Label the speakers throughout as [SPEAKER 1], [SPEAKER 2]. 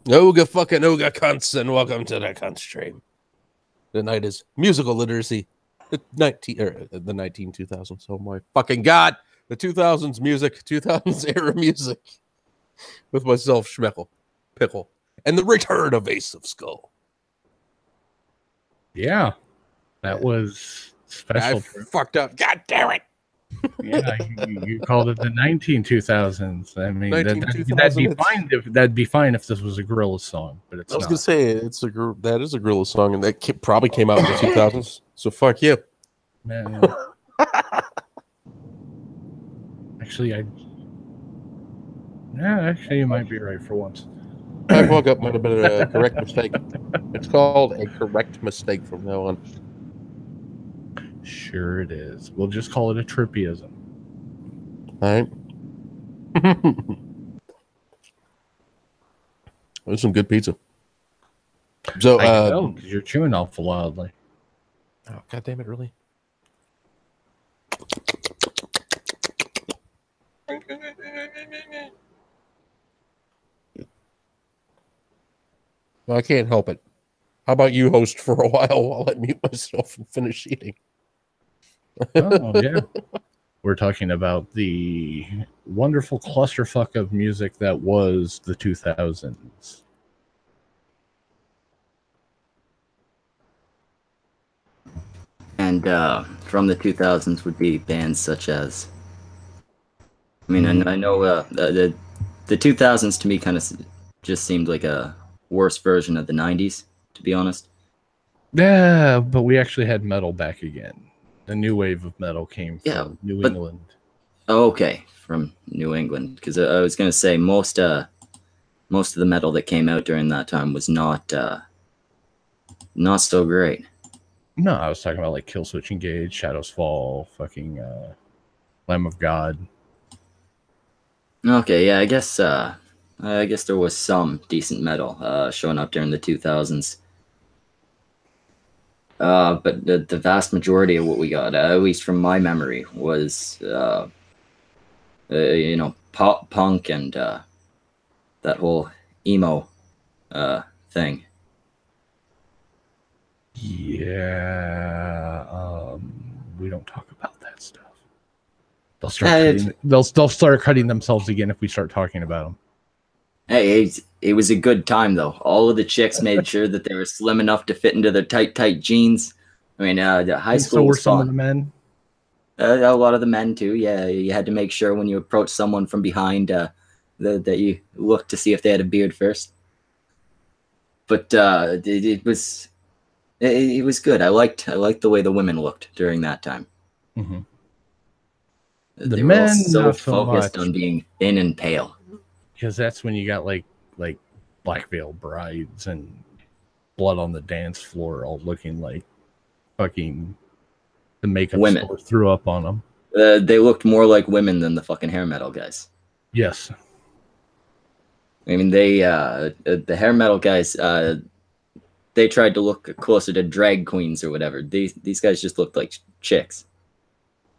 [SPEAKER 1] Ooga fucking ooga cunts, and welcome to the cunt stream. Tonight is musical literacy. The 2000s. Oh my fucking god! The 2000s music, 2000s era music, with myself, Schmeckle, Pickle, and the return of Ace of Skull.
[SPEAKER 2] Yeah, that was special.
[SPEAKER 1] I fucked up. God damn it!
[SPEAKER 2] Yeah, you called it the 2000s. I mean, that'd be fine if this was a Gorillaz song, but it's not.
[SPEAKER 1] I was gonna say that is a Gorillaz song, and that probably came out in the 2000s. So fuck you.
[SPEAKER 2] Man. Actually, you might be right for once.
[SPEAKER 1] I woke up, might have been a correct mistake. It's called a correct mistake from now on.
[SPEAKER 2] Sure it is. We'll just call it a trippyism.
[SPEAKER 1] All right. There's some good pizza. So,
[SPEAKER 2] I know, because you're chewing awful loudly.
[SPEAKER 1] Oh, God damn it, really? Well, I can't help it. How about you host for a while I mute myself and finish eating?
[SPEAKER 2] Oh, yeah. We're talking about the wonderful clusterfuck of music that was the 2000s.
[SPEAKER 3] And from the 2000s would be bands such as... I mean, I know the 2000s to me kind of just seemed like a worse version of the 90s, to be honest.
[SPEAKER 2] Yeah, but we actually had metal back again. The new wave of metal came from New England.
[SPEAKER 3] Oh, okay, from New England. Because I was going to say most of the metal that came out during that time was not so great.
[SPEAKER 2] No, I was talking about like Killswitch Engage, Shadows Fall, fucking Lamb of God.
[SPEAKER 3] Okay, yeah, I guess there was some decent metal showing up during the 2000s. But the vast majority of what we got, at least from my memory, was pop punk and that whole emo thing.
[SPEAKER 2] Yeah, we don't talk about that stuff. They'll start cutting themselves again if we start talking about them.
[SPEAKER 3] Hey, it was a good time though. All of the chicks made sure that they were slim enough to fit into their tight jeans. I mean, the high school.
[SPEAKER 2] So were some of the men.
[SPEAKER 3] A lot of the men too. Yeah, you had to make sure when you approached someone from behind that you looked to see if they had a beard first. But it was good. I liked the way the women looked during that time.
[SPEAKER 2] Mm-hmm.
[SPEAKER 3] They were all so focused on being thin and pale.
[SPEAKER 2] Because that's when you got like Black Veil Brides and Blood on the Dance Floor, all looking like fucking the makeup
[SPEAKER 3] women.
[SPEAKER 2] Store threw up on them.
[SPEAKER 3] They looked more like women than the fucking hair metal guys.
[SPEAKER 2] Yes.
[SPEAKER 3] I mean, the hair metal guys, they tried to look closer to drag queens or whatever. These guys just looked like chicks.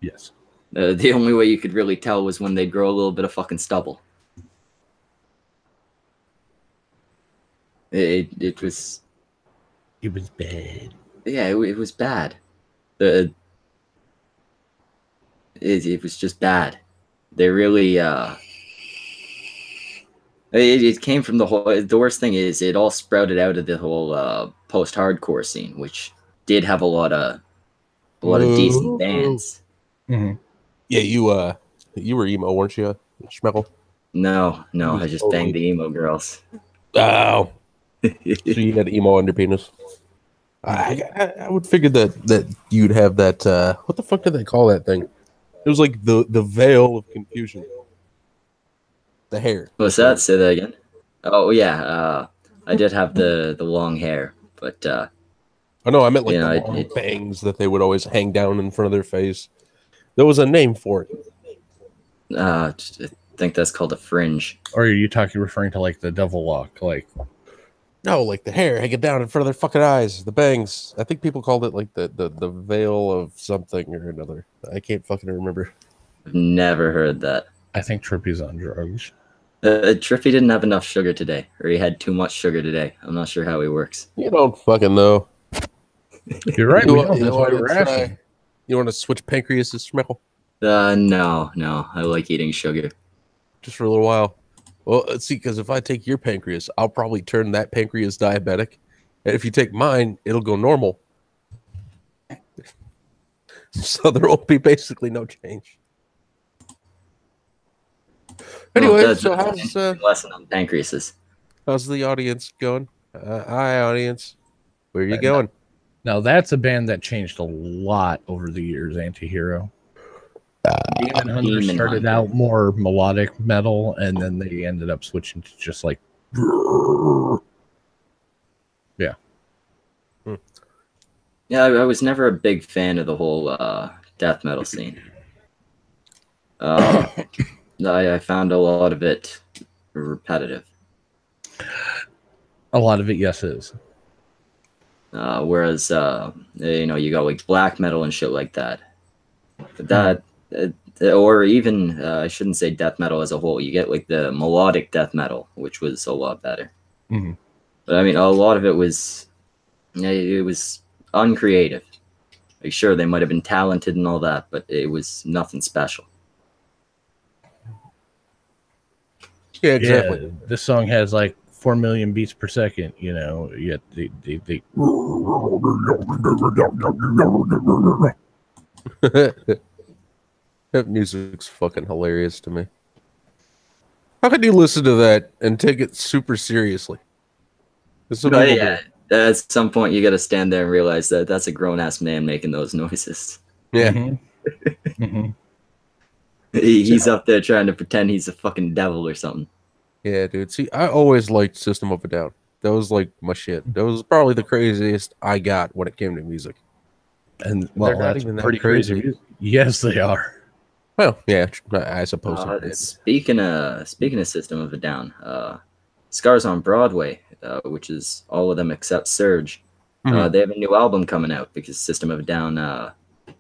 [SPEAKER 2] Yes.
[SPEAKER 3] The only way you could really tell was when they'd grow a little bit of fucking stubble. It was
[SPEAKER 2] bad.
[SPEAKER 3] Yeah, it was bad. It was just bad. They really it came from the whole. The worst thing is it all sprouted out of the whole post-hardcore scene, which did have a lot of decent bands.
[SPEAKER 2] Mm-hmm.
[SPEAKER 1] Yeah, you were emo, weren't you, Schmeckle?
[SPEAKER 3] No, I just banged the emo girls.
[SPEAKER 1] Oh. So you had emo under penis. I would figure that you'd have that. What the fuck did they call that thing? It was like the veil of confusion. The hair.
[SPEAKER 3] What's that? Say that again. Oh yeah, I did have the long hair, but
[SPEAKER 1] oh no, I meant like the long bangs that they would always hang down in front of their face. There was a name for it.
[SPEAKER 3] I think that's called a fringe.
[SPEAKER 2] Or are you referring to like the devil lock, like?
[SPEAKER 1] No, like the hair hanging down in front of their fucking eyes, the bangs. I think people called it like the veil of something or another. I can't fucking remember.
[SPEAKER 3] I've never heard that.
[SPEAKER 2] I think Trippy's on drugs.
[SPEAKER 3] Triffy didn't have enough sugar today, or he had too much sugar today. I'm not sure how he works.
[SPEAKER 1] You don't fucking know.
[SPEAKER 2] You're right.
[SPEAKER 1] You
[SPEAKER 2] We
[SPEAKER 1] want-
[SPEAKER 2] don't.
[SPEAKER 1] you
[SPEAKER 2] That's why
[SPEAKER 1] want to
[SPEAKER 2] we're
[SPEAKER 1] try-
[SPEAKER 2] asking.
[SPEAKER 1] You want to switch pancreases, Schmeckle?
[SPEAKER 3] No. I like eating sugar.
[SPEAKER 1] Just for a little while. Well, let's see, because if I take your pancreas, I'll probably turn that pancreas diabetic. And if you take mine, it'll go normal. So there will be basically no change. Anyway,
[SPEAKER 3] Well,
[SPEAKER 1] so
[SPEAKER 3] that's an interesting lesson on pancreases.
[SPEAKER 1] how's the audience going? Hi, audience. Where are you going?
[SPEAKER 2] Now that's a band that changed a lot over the years. Antihero.
[SPEAKER 3] Demon
[SPEAKER 2] Hunter started
[SPEAKER 3] Hunter.
[SPEAKER 2] out more melodic metal, and then they ended up switching to just like, yeah.
[SPEAKER 3] Yeah, I was never a big fan of the whole death metal scene. I found a lot of it repetitive.
[SPEAKER 2] A lot of it, yes, is.
[SPEAKER 3] Whereas, you got like black metal and shit like that. Or even, I shouldn't say death metal as a whole. You get like the melodic death metal, which was a lot better.
[SPEAKER 2] Mm-hmm.
[SPEAKER 3] But I mean, a lot of it was uncreative. Like, sure, they might have been talented and all that, but it was nothing special.
[SPEAKER 1] Yeah, exactly.
[SPEAKER 2] Yeah, this song has like 4 million beats per second. You know, yet they
[SPEAKER 1] That music's fucking hilarious to me. How can you listen to that and take it super seriously? Some
[SPEAKER 3] But
[SPEAKER 1] people
[SPEAKER 3] yeah, at some point you got to stand there and realize that that's a grown ass man making those noises.
[SPEAKER 1] do. Yeah.
[SPEAKER 2] Mm-hmm. Mm-hmm.
[SPEAKER 3] He's up there trying to pretend he's a fucking devil or something.
[SPEAKER 1] Yeah, dude. See, I always liked System of a Down. That was like my shit. That was probably the craziest I got when it came to music.
[SPEAKER 2] And
[SPEAKER 1] They're
[SPEAKER 2] well,
[SPEAKER 1] not
[SPEAKER 2] that's
[SPEAKER 1] even that
[SPEAKER 2] pretty
[SPEAKER 1] crazy.
[SPEAKER 2] crazy. Yes, they are.
[SPEAKER 1] Well, yeah, I suppose. it is.
[SPEAKER 3] Speaking of System of a Down, Scars on Broadway, which is all of them except Surge,
[SPEAKER 1] Mhm.
[SPEAKER 3] they have a new album coming out because System of a Down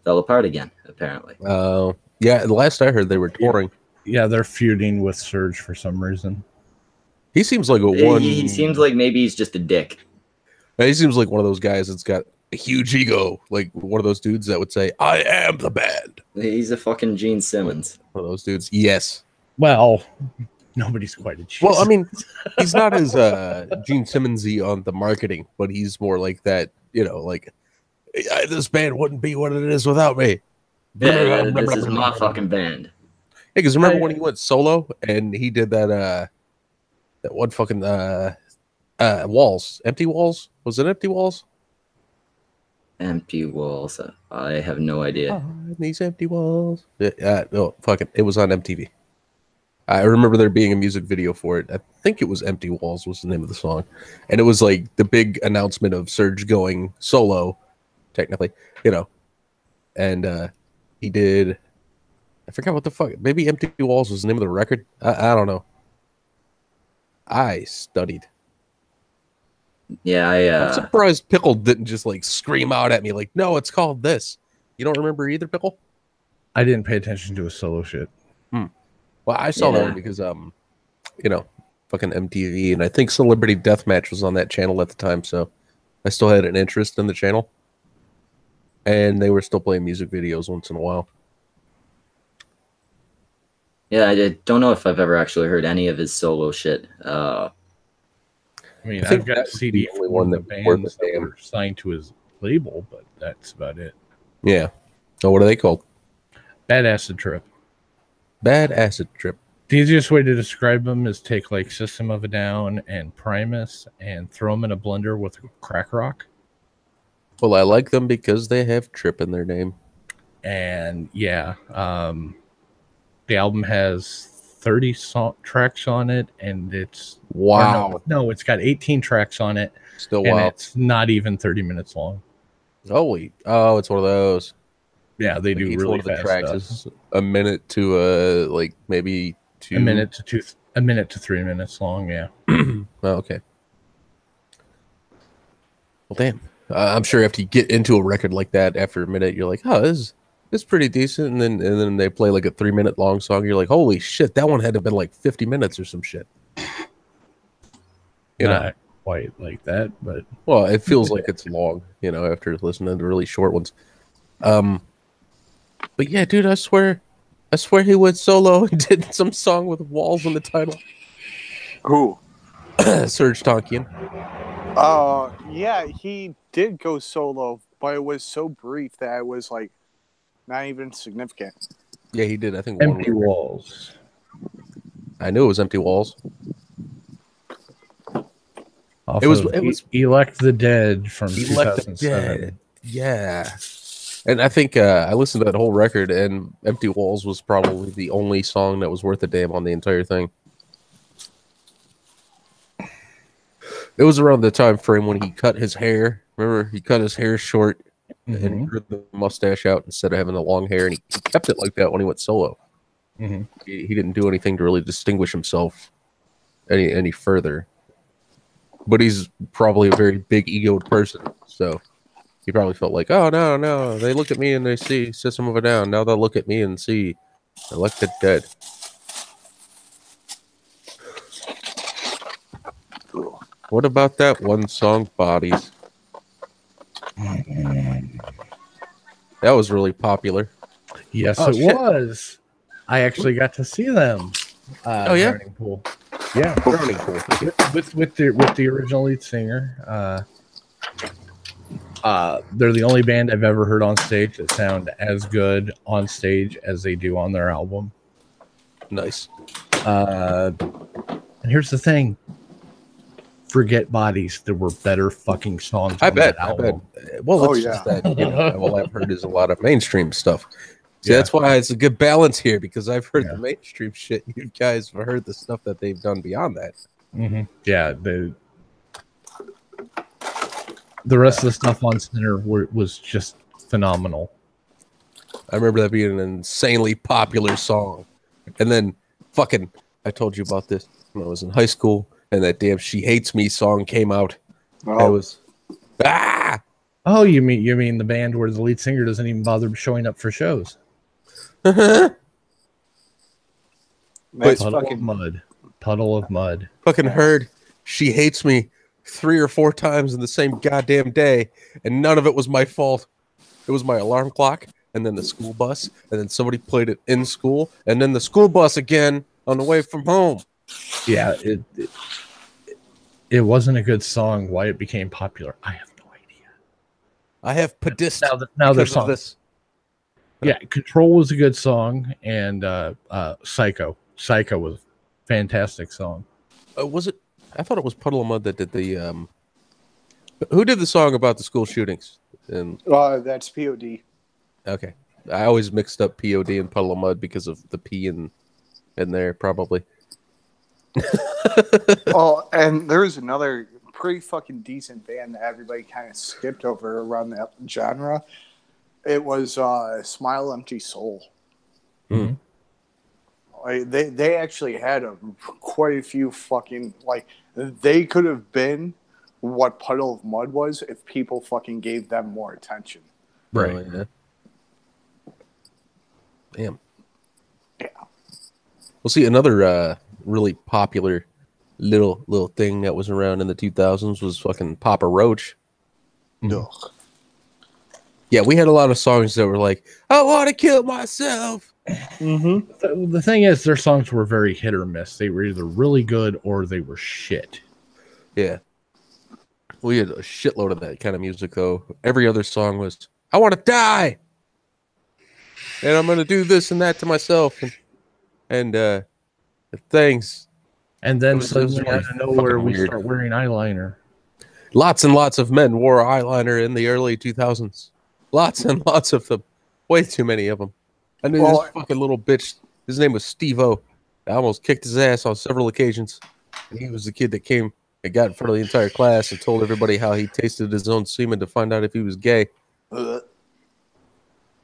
[SPEAKER 3] fell apart again, apparently.
[SPEAKER 1] Yeah, the last I heard, they were touring.
[SPEAKER 2] Yeah, they're feuding with Surge for some reason.
[SPEAKER 1] He seems like
[SPEAKER 3] He seems like maybe he's just a dick.
[SPEAKER 1] He seems like one of those guys that's got a huge ego, like one of those dudes that would say, "I am the band."
[SPEAKER 3] He's a fucking Gene Simmons.
[SPEAKER 1] One of those dudes. Yes.
[SPEAKER 2] Well, nobody's quite a cheese.
[SPEAKER 1] Well, I mean, he's not as Gene Simmonsy on the marketing, but he's more like that. You know, like this band wouldn't be what it is without me.
[SPEAKER 3] Yeah, this is my fucking band.
[SPEAKER 1] Yeah, because remember when he went solo and he did that one fucking walls, empty walls? Was it empty walls?
[SPEAKER 3] Empty walls. I have no idea.
[SPEAKER 1] These empty walls. No, fucking, it was on MTV. I remember there being a music video for it. I think it was Empty Walls was the name of the song. And it was like the big announcement of Surge going solo, technically, you know. And he did, I forgot what the fuck, maybe Empty Walls was the name of the record. I don't know. I studied.
[SPEAKER 3] Yeah,
[SPEAKER 1] I'm surprised Pickle didn't just like scream out at me like, no, it's called this. You don't remember either, Pickle?
[SPEAKER 2] I didn't pay attention to his solo shit.
[SPEAKER 1] Well, I saw that one because you know, fucking MTV, and I think Celebrity Deathmatch was on that channel at the time, so I still had an interest in the channel. And they were still playing music videos once in a while.
[SPEAKER 3] Yeah, I don't know if I've ever actually heard any of his solo shit.
[SPEAKER 2] I mean,
[SPEAKER 1] I think
[SPEAKER 2] I've got
[SPEAKER 1] that
[SPEAKER 2] a
[SPEAKER 1] was
[SPEAKER 2] CD
[SPEAKER 1] the only
[SPEAKER 2] from
[SPEAKER 1] one
[SPEAKER 2] the
[SPEAKER 1] that worth
[SPEAKER 2] bands
[SPEAKER 1] the
[SPEAKER 2] that
[SPEAKER 1] damn.
[SPEAKER 2] were signed to his label, but that's about it.
[SPEAKER 1] Yeah. So what are they called?
[SPEAKER 2] Bad Acid Trip.
[SPEAKER 1] Bad Acid Trip.
[SPEAKER 2] The easiest way to describe them is take like System of a Down and Primus and throw them in a blender with crack rock.
[SPEAKER 1] Well, I like them because they have Trip in their name.
[SPEAKER 2] And yeah, the album has 30 tracks on it, and it's
[SPEAKER 1] Wow.
[SPEAKER 2] no, it's got 18 tracks on it,
[SPEAKER 1] Still
[SPEAKER 2] and
[SPEAKER 1] wow.
[SPEAKER 2] it's not even 30 minutes long.
[SPEAKER 1] Holy. Oh, it's one of those.
[SPEAKER 2] Yeah, they do
[SPEAKER 1] Each
[SPEAKER 2] really
[SPEAKER 1] one of the
[SPEAKER 2] fast
[SPEAKER 1] tracks
[SPEAKER 2] stuff.
[SPEAKER 1] is a minute to like maybe two.
[SPEAKER 2] A minute to 3 minutes long. Yeah.
[SPEAKER 1] Oh, okay. Well, damn. I'm sure after you get into a record like that, after a minute, you're like, oh, this It's pretty decent, and then they play like a 3-minute long song. You're like, holy shit, that one had to have been like 50 minutes or some shit. You know,
[SPEAKER 2] Not quite like that, but
[SPEAKER 1] well, it feels like it's long. You know, after listening to really short ones. But yeah, dude, I swear he went solo and did some song with walls in the title.
[SPEAKER 4] Who?
[SPEAKER 1] Serge Tankian.
[SPEAKER 4] Yeah, he did go solo, but it was so brief that it was like not even significant.
[SPEAKER 1] Yeah, he did. I think
[SPEAKER 2] Empty
[SPEAKER 1] one.
[SPEAKER 2] Walls.
[SPEAKER 1] I knew it was Empty Walls.
[SPEAKER 2] Off
[SPEAKER 1] It was
[SPEAKER 2] Elect the Dead from
[SPEAKER 1] Elect the
[SPEAKER 2] 2007.
[SPEAKER 1] Dead. Yeah. And I think I listened to that whole record, and Empty Walls was probably the only song that was worth a damn on the entire thing. It was around the time frame when he cut his hair. Remember, he cut his hair short and grew the mustache out instead of having the long hair, and he kept it like that when he went solo.
[SPEAKER 2] Mm-hmm.
[SPEAKER 1] He didn't do anything to really distinguish himself any further. But he's probably a very big egoed person, so he probably felt like, oh no, they look at me and they see System of a Down. Now they'll look at me and see Elected Dead.
[SPEAKER 4] Cool.
[SPEAKER 1] What about that one song, Bodies? That was really popular.
[SPEAKER 2] Yes,
[SPEAKER 1] Oh,
[SPEAKER 2] it
[SPEAKER 1] shit.
[SPEAKER 2] was. I actually got to see them.
[SPEAKER 1] Oh, yeah?
[SPEAKER 2] Drowning Pool. Yeah,
[SPEAKER 1] Drowning Pool.
[SPEAKER 2] with the original lead singer. They're the only band I've ever heard on stage that sound as good on stage as they do on their album.
[SPEAKER 1] Nice.
[SPEAKER 2] And here's the thing. Forget Bodies. There were better fucking songs
[SPEAKER 1] I
[SPEAKER 2] on
[SPEAKER 1] bet.
[SPEAKER 2] that album.
[SPEAKER 1] Well,
[SPEAKER 4] Oh,
[SPEAKER 1] it's
[SPEAKER 4] yeah.
[SPEAKER 1] just that, you know, all I've heard is a lot of mainstream stuff. See,
[SPEAKER 2] Yeah.
[SPEAKER 1] that's why it's a good balance here, because I've heard
[SPEAKER 2] Yeah.
[SPEAKER 1] the mainstream shit. You guys have heard the stuff that they've done beyond that.
[SPEAKER 2] Mm-hmm. Yeah, the rest of the stuff on Center was just phenomenal.
[SPEAKER 1] I remember that being an insanely popular song. And then I told you about this when I was in high school, and that damn She Hates Me song came out.
[SPEAKER 4] Oh.
[SPEAKER 1] It was
[SPEAKER 2] Oh, you mean the band where the lead singer doesn't even bother showing up for shows?
[SPEAKER 4] That's
[SPEAKER 2] Puddle
[SPEAKER 4] fucking
[SPEAKER 2] of mud. Puddle of mud.
[SPEAKER 1] fucking heard She Hates Me 3 or 4 times in the same goddamn day, and none of it was my fault. It was my alarm clock, and then the school bus, and then somebody played it in school, and then the school bus again on the way from home.
[SPEAKER 2] Yeah, it wasn't a good song. Why it became popular, I have no idea.
[SPEAKER 1] I have pedist
[SPEAKER 2] Now their
[SPEAKER 1] because of
[SPEAKER 2] song.
[SPEAKER 1] this.
[SPEAKER 2] Yeah, Control was a good song, and Psycho was a fantastic song.
[SPEAKER 1] Was it? I thought it was Puddle of Mud that did the. Who did the song about the school shootings? And
[SPEAKER 4] that's POD.
[SPEAKER 1] okay, I always mixed up POD and Puddle of Mud because of the P in there, probably.
[SPEAKER 4] Oh, and there's another pretty fucking decent band that everybody kind of skipped over around that genre. It was Smile Empty Soul.
[SPEAKER 1] Mm.
[SPEAKER 4] Like, they actually had quite a few fucking, like, they could have been what Puddle of Mud was if people fucking gave them more attention.
[SPEAKER 2] Right.
[SPEAKER 1] Oh, yeah. Damn.
[SPEAKER 4] Yeah.
[SPEAKER 1] We'll see another really popular little thing that was around in the 2000s was fucking Papa Roach.
[SPEAKER 4] Ugh.
[SPEAKER 1] Yeah, we had a lot of songs that were like, I want to kill myself.
[SPEAKER 4] Mm-hmm.
[SPEAKER 2] The thing is, their songs were very hit or miss. They were either really good or they were shit.
[SPEAKER 1] Yeah. We had a shitload of that kind of music, though. Every other song was, I want to die. And I'm going to do this and that to myself. And things.
[SPEAKER 2] And then
[SPEAKER 1] It was
[SPEAKER 2] suddenly,
[SPEAKER 1] really
[SPEAKER 2] out of nowhere,
[SPEAKER 1] fucking
[SPEAKER 2] we
[SPEAKER 1] weird.
[SPEAKER 2] start wearing eyeliner.
[SPEAKER 1] Lots and lots of men wore eyeliner in the early 2000s. Lots and lots of them. Way too many of them. I knew
[SPEAKER 4] Well,
[SPEAKER 1] this fucking little bitch. His name was Steve-O. I almost kicked his ass on several occasions. And he was the kid that came and got in front of the entire class and told everybody how he tasted his own semen to find out if he was gay.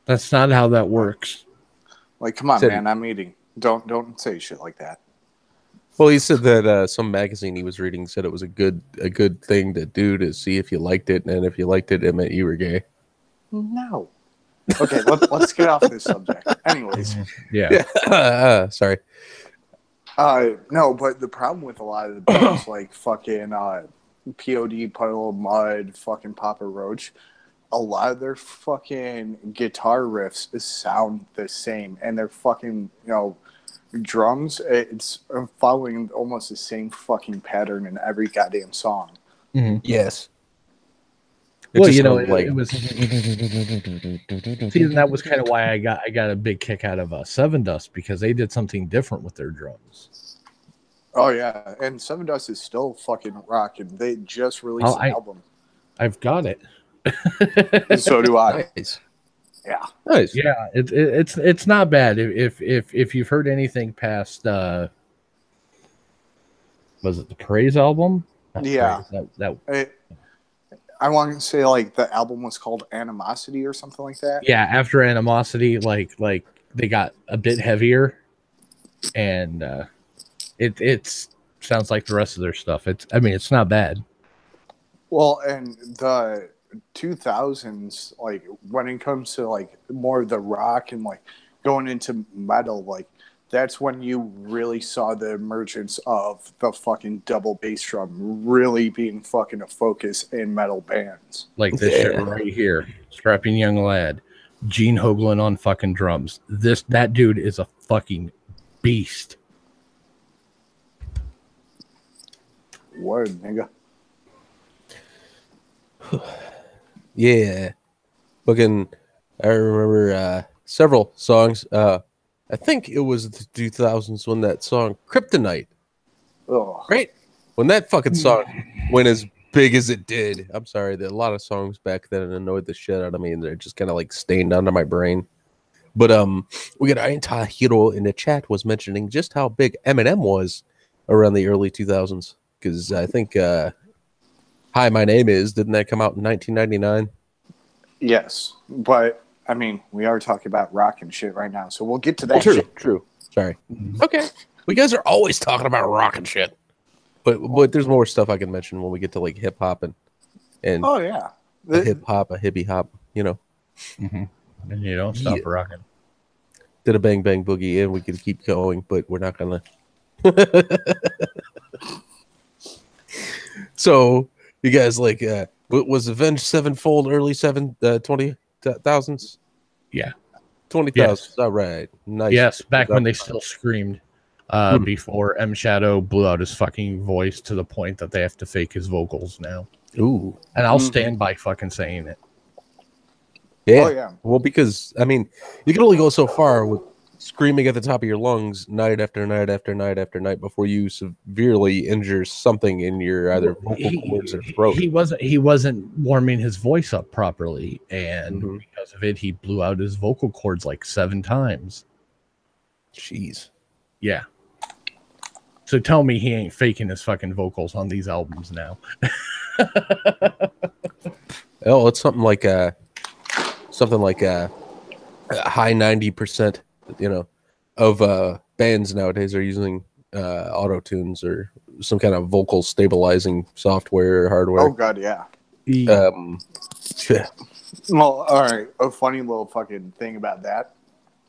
[SPEAKER 2] That's not how that works.
[SPEAKER 4] Like, come on,
[SPEAKER 1] Said-
[SPEAKER 4] man, I'm eating. Don't say shit like that.
[SPEAKER 1] Well, he said that some magazine he was reading said it was a good thing to do to see if you liked it, and if you liked it, it meant you were gay.
[SPEAKER 4] No. Okay, let's get off this subject. Anyways,
[SPEAKER 2] Yeah.
[SPEAKER 1] Sorry.
[SPEAKER 4] no, but the problem with a lot of the bands like fucking POD, Puddle of Mud, fucking Papa Roach, a lot of their fucking guitar riffs sound the same, and their fucking drums, it's following almost the same fucking pattern in every goddamn song.
[SPEAKER 2] Mm-hmm.
[SPEAKER 1] Yes.
[SPEAKER 2] Well,
[SPEAKER 1] just
[SPEAKER 2] you know,
[SPEAKER 1] sounds like
[SPEAKER 2] it was. See, and that was kind of why I got a big kick out of Seven Dust, because they did something different with their drums.
[SPEAKER 4] Oh yeah, and Seven Dust is still fucking rocking. They just released an album.
[SPEAKER 2] I've got it.
[SPEAKER 4] So do I.
[SPEAKER 1] nice.
[SPEAKER 4] Yeah.
[SPEAKER 1] Nice.
[SPEAKER 2] Yeah, it's not bad. If you've heard anything past, was it the Praise album? Not
[SPEAKER 4] Yeah.
[SPEAKER 2] Praise,
[SPEAKER 4] I want to say like the album was called Animosity or something like that.
[SPEAKER 2] yeah. After Animosity, like they got a bit heavier, and it sounds like the rest of their stuff. It's not bad.
[SPEAKER 4] Well, and the 2000s, like when it comes to like more of the rock and like going into metal, like that's when you really saw the emergence of the fucking double bass drum really being fucking a focus in metal bands.
[SPEAKER 2] Like this shit right here, Strapping Young Lad, Gene Hoglan on fucking drums. That dude is a fucking beast.
[SPEAKER 4] Word, nigga.
[SPEAKER 1] Yeah. Fucking, I remember several songs. I think it was the 2000s when that song Kryptonite.
[SPEAKER 4] Ugh.
[SPEAKER 1] Right? When that fucking song went as big as it did. I'm sorry, there a lot of songs back then annoyed the shit out of me, and they're just kind of like stained onto my brain. But we got Ainta Hero in the chat was mentioning just how big Eminem was around the early 2000s, because I think Hi, My Name Is, didn't that come out in 1999?
[SPEAKER 4] Yes, but I mean, we are talking about rock and shit right now, so we'll get to that.
[SPEAKER 1] True. Sorry. Okay. We guys are always talking about rock and shit. But there's more stuff I can mention when we get to like hip hop and
[SPEAKER 4] oh yeah,
[SPEAKER 1] a hip hop, a hippie hop,
[SPEAKER 2] Mm-hmm. And you don't stop rocking.
[SPEAKER 1] Did a bang bang boogie, and we could keep going, but we're not gonna. So you guys like what was Avenged Sevenfold early 20,000s?
[SPEAKER 2] Yeah.
[SPEAKER 1] 20,000.
[SPEAKER 2] Yes.
[SPEAKER 1] All right. Nice.
[SPEAKER 2] Yes, back when they still screamed. Before M Shadow blew out his fucking voice to the point that they have to fake his vocals now.
[SPEAKER 1] Ooh.
[SPEAKER 2] And I'll stand by fucking saying it.
[SPEAKER 1] Yeah.
[SPEAKER 4] Oh, yeah.
[SPEAKER 1] Well, because I mean, you can only go so far with screaming at the top of your lungs night after night after night after night before you severely injure something in your either vocal cords or throat.
[SPEAKER 2] He wasn't warming his voice up properly, and because of it, he blew out his vocal cords like 7 times.
[SPEAKER 1] Jeez.
[SPEAKER 2] Yeah. So tell me he ain't faking his fucking vocals on these albums now.
[SPEAKER 1] Oh, it's something like a high 90%, of bands nowadays are using auto tunes or some kind of vocal stabilizing software or hardware.
[SPEAKER 4] Oh god, yeah.
[SPEAKER 1] Yeah.
[SPEAKER 4] Well, all right. A funny little fucking thing about that.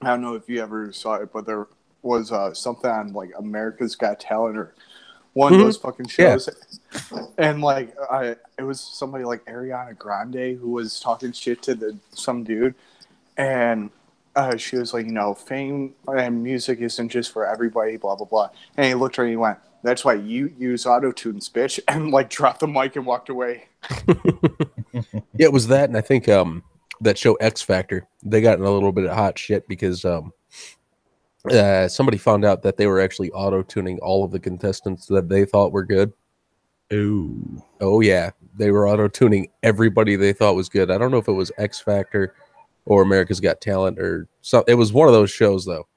[SPEAKER 4] I don't know if you ever saw it, but there was something on like America's Got Talent or one of those fucking shows, and like it was somebody like Ariana Grande who was talking shit to some dude, and she was like, fame and music isn't just for everybody, blah blah blah. And he looked at her and he went, "That's why you use auto-tunes, bitch," and like dropped the mic and walked away.
[SPEAKER 1] Yeah, it was that, and I think that show X Factor, they got in a little bit of hot shit because somebody found out that they were actually auto-tuning all of the contestants that they thought were good.
[SPEAKER 2] Ooh.
[SPEAKER 1] Oh yeah, they were auto-tuning everybody they thought was good. I don't know if it was X Factor or America's Got Talent or something. It was one of those shows though.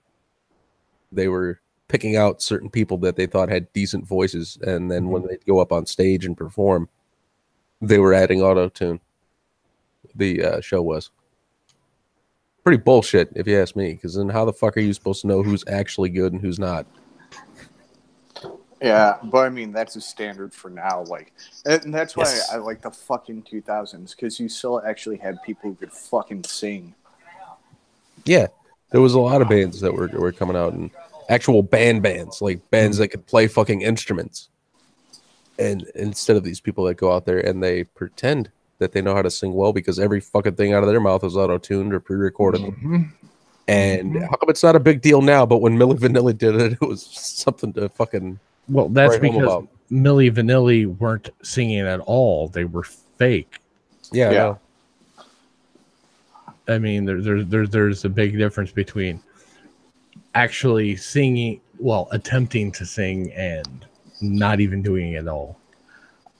[SPEAKER 1] They were picking out certain people that they thought had decent voices, and then when they'd go up on stage and perform, they were adding auto-tune. The show was pretty bullshit, if you ask me, because then how the fuck are you supposed to know who's actually good and who's not?
[SPEAKER 4] Yeah, but I mean, that's a standard for now. Like, and that's why I like the fucking 2000s, because you still actually had people who could fucking sing.
[SPEAKER 1] Yeah, there was a lot of bands that were coming out, and actual bands, like bands that could play fucking instruments. And instead of these people that go out there and they pretend that they know how to sing well because every fucking thing out of their mouth is auto-tuned or pre-recorded. And how come it's not a big deal now, but when Milli Vanilli did it, it was something to fucking
[SPEAKER 2] Well, that's
[SPEAKER 1] write home
[SPEAKER 2] because
[SPEAKER 1] about.
[SPEAKER 2] Milli Vanilli weren't singing at all. They were fake.
[SPEAKER 1] Yeah, I
[SPEAKER 4] Yeah.
[SPEAKER 1] know.
[SPEAKER 2] I mean, there's a big difference between actually singing, well, attempting to sing, and not even doing it at all.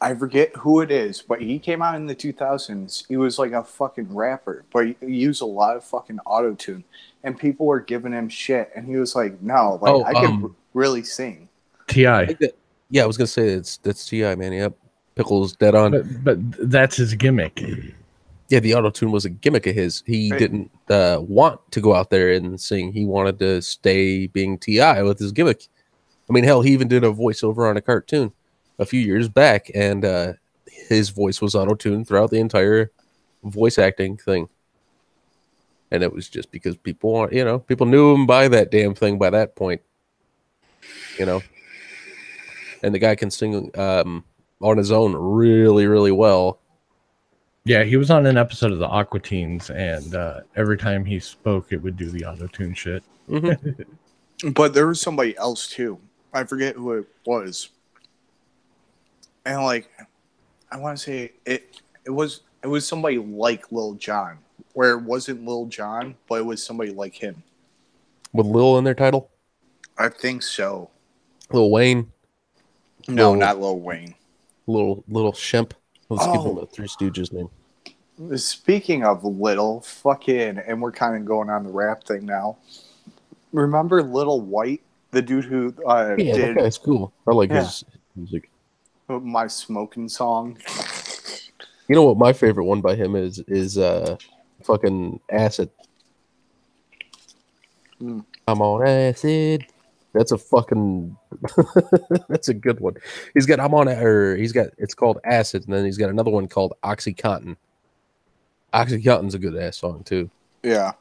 [SPEAKER 4] I forget who it is, but he came out in the 2000s. He was like a fucking rapper, but he used a lot of fucking auto-tune. And people were giving him shit. And he was like, no, like I can really sing.
[SPEAKER 2] T.I.
[SPEAKER 1] Yeah, I was gonna say that's T.I., man. Yep. Pickle's dead on.
[SPEAKER 2] But that's his gimmick.
[SPEAKER 1] Yeah, the auto-tune was a gimmick of his. He didn't want to go out there and sing. He wanted to stay being T.I. with his gimmick. I mean, hell, he even did a voiceover on a cartoon a few years back, and his voice was auto-tuned throughout the entire voice acting thing. And it was just because people knew him by that damn thing by that point. And the guy can sing on his own really, really well.
[SPEAKER 2] Yeah, he was on an episode of the Aqua Teens, and every time he spoke, it would do the auto-tune shit.
[SPEAKER 4] But there was somebody else too. I forget who it was. And like, I want to say it was somebody like Lil Jon, where it wasn't Lil Jon, but it was somebody like him.
[SPEAKER 1] With Lil in their title?
[SPEAKER 4] I think so.
[SPEAKER 1] Lil Wayne?
[SPEAKER 4] No, not Lil Wayne.
[SPEAKER 1] Little Shemp. Let's give him a Three Stooges name.
[SPEAKER 4] Speaking of little, fucking, and we're kind of going on the rap thing now. Remember Little White, the dude who
[SPEAKER 1] Yeah,
[SPEAKER 4] did
[SPEAKER 1] that guy's cool. I like his music.
[SPEAKER 4] My Smoking song?
[SPEAKER 1] You know what my favorite one by him is fucking Acid. I'm on acid. That's a fucking that's a good one. He's got it's called Acid, and then he's got another one called Oxycontin. Oxycontin's a good ass song too.
[SPEAKER 4] Yeah.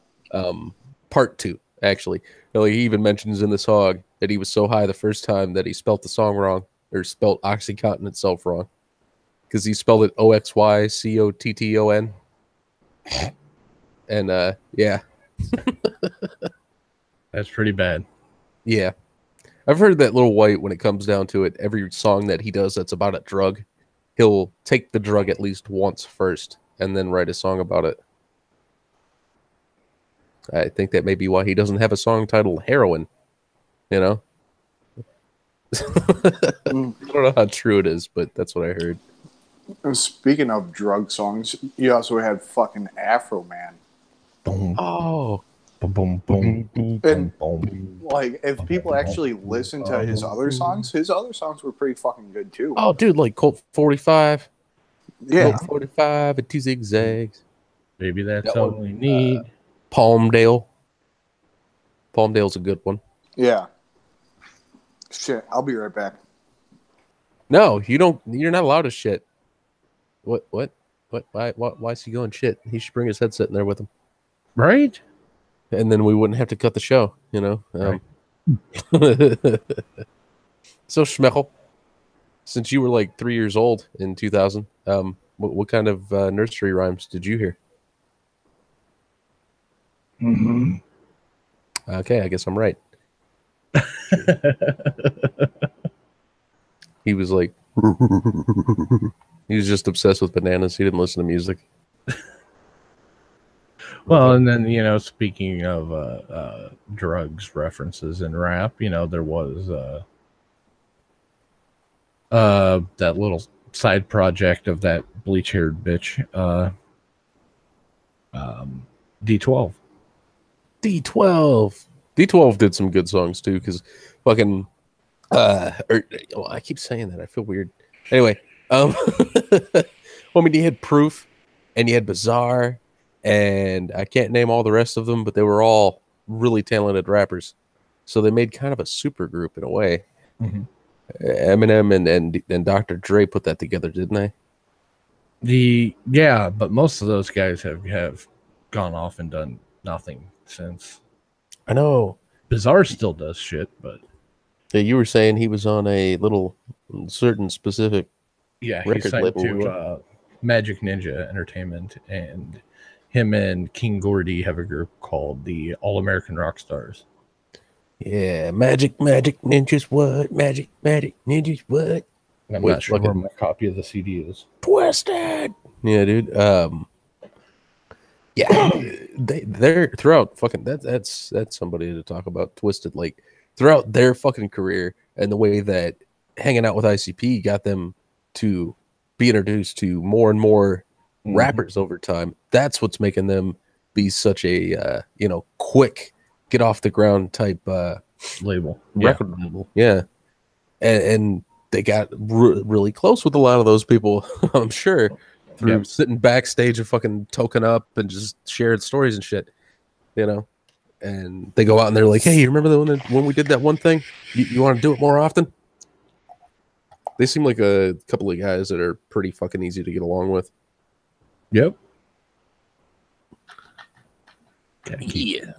[SPEAKER 1] Part 2, actually. He even mentions in the song that he was so high the first time that he spelt the song wrong, or spelt Oxycontin itself wrong. Because he spelled it Oxycotton. And yeah.
[SPEAKER 2] That's pretty bad.
[SPEAKER 1] Yeah. I've heard that Lil White, when it comes down to it, every song that he does that's about a drug, he'll take the drug at least once first and then write a song about it. I think that may be why he doesn't have a song titled Heroin. I don't know how true it is, but that's what I heard.
[SPEAKER 4] And speaking of drug songs, you also had fucking Afro Man.
[SPEAKER 2] Boom,
[SPEAKER 1] Oh.
[SPEAKER 2] boom, boom, boom, boom,
[SPEAKER 4] And
[SPEAKER 2] boom.
[SPEAKER 4] like, if people actually listen to his other songs were pretty fucking good too.
[SPEAKER 1] Oh, dude, like Colt 45.
[SPEAKER 4] Yeah.
[SPEAKER 1] Colt 45 and 2 zigzags.
[SPEAKER 2] Maybe that's
[SPEAKER 1] That
[SPEAKER 2] all
[SPEAKER 1] one,
[SPEAKER 2] we need.
[SPEAKER 1] Palmdale. Palmdale's a good one.
[SPEAKER 4] Yeah. Shit, I'll be right back.
[SPEAKER 1] No, you're not allowed to shit. What? Why is he going shit? He should bring his headset in there with him.
[SPEAKER 2] Right?
[SPEAKER 1] And then we wouldn't have to cut the show,
[SPEAKER 2] Right.
[SPEAKER 1] So, Schmechel, since you were like 3 years old in 2000, what kind of nursery rhymes did you hear?
[SPEAKER 2] Mm-hmm.
[SPEAKER 1] Okay, I guess I'm right. He was like, he was just obsessed with bananas. He didn't listen to music.
[SPEAKER 2] Well, and then, speaking of drugs references in rap, there was that little side project of that bleach-haired bitch, D12.
[SPEAKER 1] D12 did some good songs too, because fucking I keep saying that. I feel weird. Anyway, well, I mean, you had Proof, and you had Bizarre, and I can't name all the rest of them, but they were all really talented rappers. So they made kind of a super group in a way.
[SPEAKER 2] Mm-hmm.
[SPEAKER 1] Eminem and Dr. Dre put that together, didn't they?
[SPEAKER 2] Yeah, but most of those guys have gone off and done nothing since.
[SPEAKER 1] I know.
[SPEAKER 2] Bizarre still does shit, but
[SPEAKER 1] Yeah, you were saying he was on a little certain specific
[SPEAKER 2] yeah, he's
[SPEAKER 1] record
[SPEAKER 2] signed
[SPEAKER 1] label. weren't you?
[SPEAKER 2] to Magic Ninja Entertainment, and him and King Gordy have a group called the All American Rock Stars.
[SPEAKER 1] Yeah, magic ninjas what? Magic ninjas what?
[SPEAKER 2] And I'm
[SPEAKER 1] Wait,
[SPEAKER 2] not sure
[SPEAKER 1] look
[SPEAKER 2] where
[SPEAKER 1] at-
[SPEAKER 2] my copy of the CD is.
[SPEAKER 1] Twisted. Yeah, dude. Yeah, they're throughout fucking that's somebody to talk about. Twisted, like throughout their fucking career, and the way that hanging out with ICP got them to be introduced to more and more rappers over time. That's what's making them be such a quick get off the ground type
[SPEAKER 2] Label.
[SPEAKER 1] record label. Yeah, and they got really close with a lot of those people. I'm sure through sitting backstage and fucking token up and just sharing stories and shit, and they go out and they're like, hey, you remember the one when we did that one thing? You want to do it more often? They seem like a couple of guys that are pretty fucking easy to get along with.
[SPEAKER 2] Yep.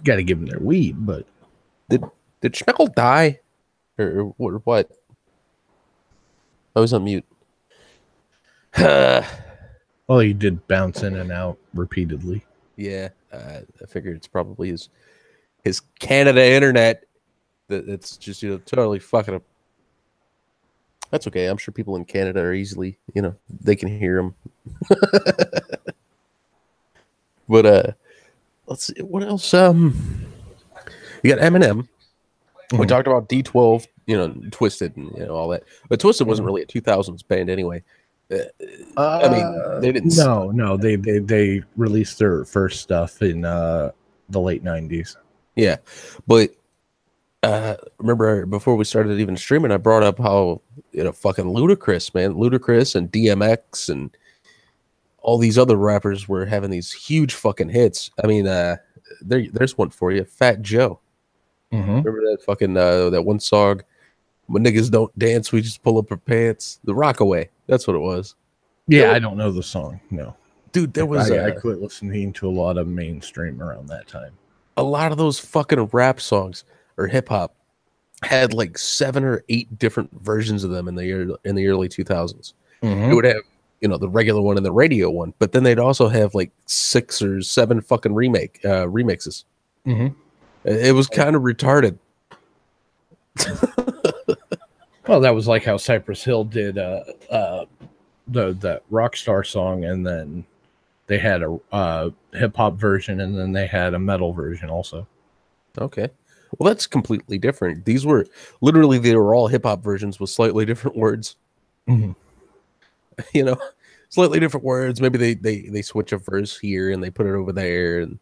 [SPEAKER 2] Gotta give them their weed, but
[SPEAKER 1] Did Schmeckel die? Or what? I was on mute.
[SPEAKER 2] well, he did bounce in and out repeatedly.
[SPEAKER 1] Yeah, I figured it's probably his Canada internet that's just totally fucking up. That's okay. I'm sure people in Canada are easily, they can hear him. But let's see what else. You got Eminem. We talked about D12, Twisted and all that. But Twisted wasn't really a 2000s band anyway. I mean, they didn't.
[SPEAKER 2] No, they released their first stuff in the late 90s.
[SPEAKER 1] Yeah, but remember before we started even streaming, I brought up how fucking Ludacris and DMX and all these other rappers were having these huge fucking hits. I mean, there's one for you, Fat Joe. Remember that fucking that one song? When niggas don't dance, we just pull up our pants. The Rockaway. That's what it was.
[SPEAKER 2] Yeah, I don't know the song. No,
[SPEAKER 1] dude, there was.
[SPEAKER 2] I quit listening to a lot of mainstream around that time.
[SPEAKER 1] A lot of those fucking rap songs or hip hop had like 7 or 8 different versions of them in the early 2000s. It would have the regular one and the radio one, but then they'd also have like 6 or 7 fucking remixes. It was kind of retarded.
[SPEAKER 2] Well, that was like how Cypress Hill did the Rockstar song, and then they had a hip hop version, and then they had a metal version also. Okay,
[SPEAKER 1] well that's completely different. These were literally they were all hip hop versions with slightly different words. Slightly different words. Maybe they switch a verse here and they put it over there, and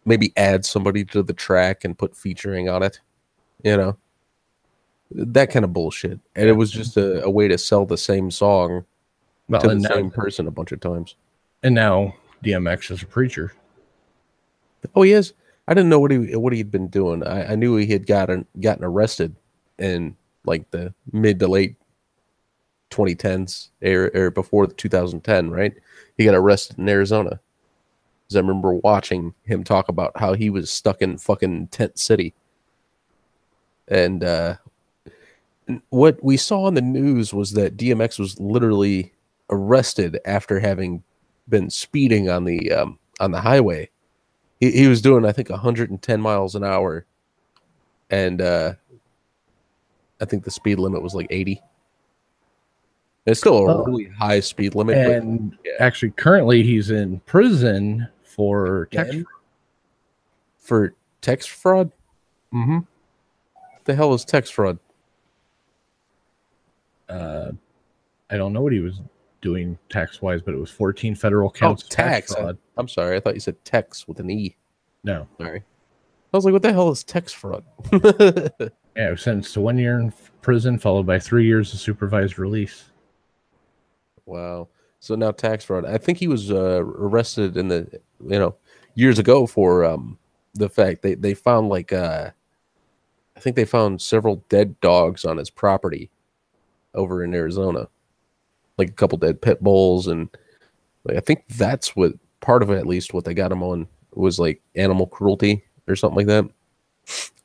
[SPEAKER 1] maybe add somebody to the track and put featuring on it. That kind of bullshit. And it was just a way to sell the same song to the same person a bunch of times.
[SPEAKER 2] And now DMX is a preacher.
[SPEAKER 1] Oh, he is? I didn't know what he'd been doing. I knew he had gotten arrested in like the mid to late 2010s or before 2010, right? He got arrested in Arizona. Because I remember watching him talk about how he was stuck in fucking Tent City. And what we saw on the news was that DMX was literally arrested after having been speeding on the highway. He was doing, I think, 110 miles an hour, and I think the speed limit was like 80. It's still a really high speed limit.
[SPEAKER 2] And actually, currently, he's in prison for
[SPEAKER 1] text fraud. What the hell is text fraud?
[SPEAKER 2] I don't know what he was doing tax-wise, but it was 14 federal counts.
[SPEAKER 1] Tax fraud. I'm sorry. I thought you said text with an E.
[SPEAKER 2] No.
[SPEAKER 1] Sorry. I was like, what the hell is text fraud?
[SPEAKER 2] Yeah, he was sentenced to 1 year in prison, followed by 3 years of supervised release.
[SPEAKER 1] Wow. So now tax fraud. I think he was arrested in the, years ago for the fact they found like, I think they found several dead dogs on his property over in Arizona. Like a couple dead pit bulls, and I think that's what part of it, at least, what they got him on was like animal cruelty or something like that.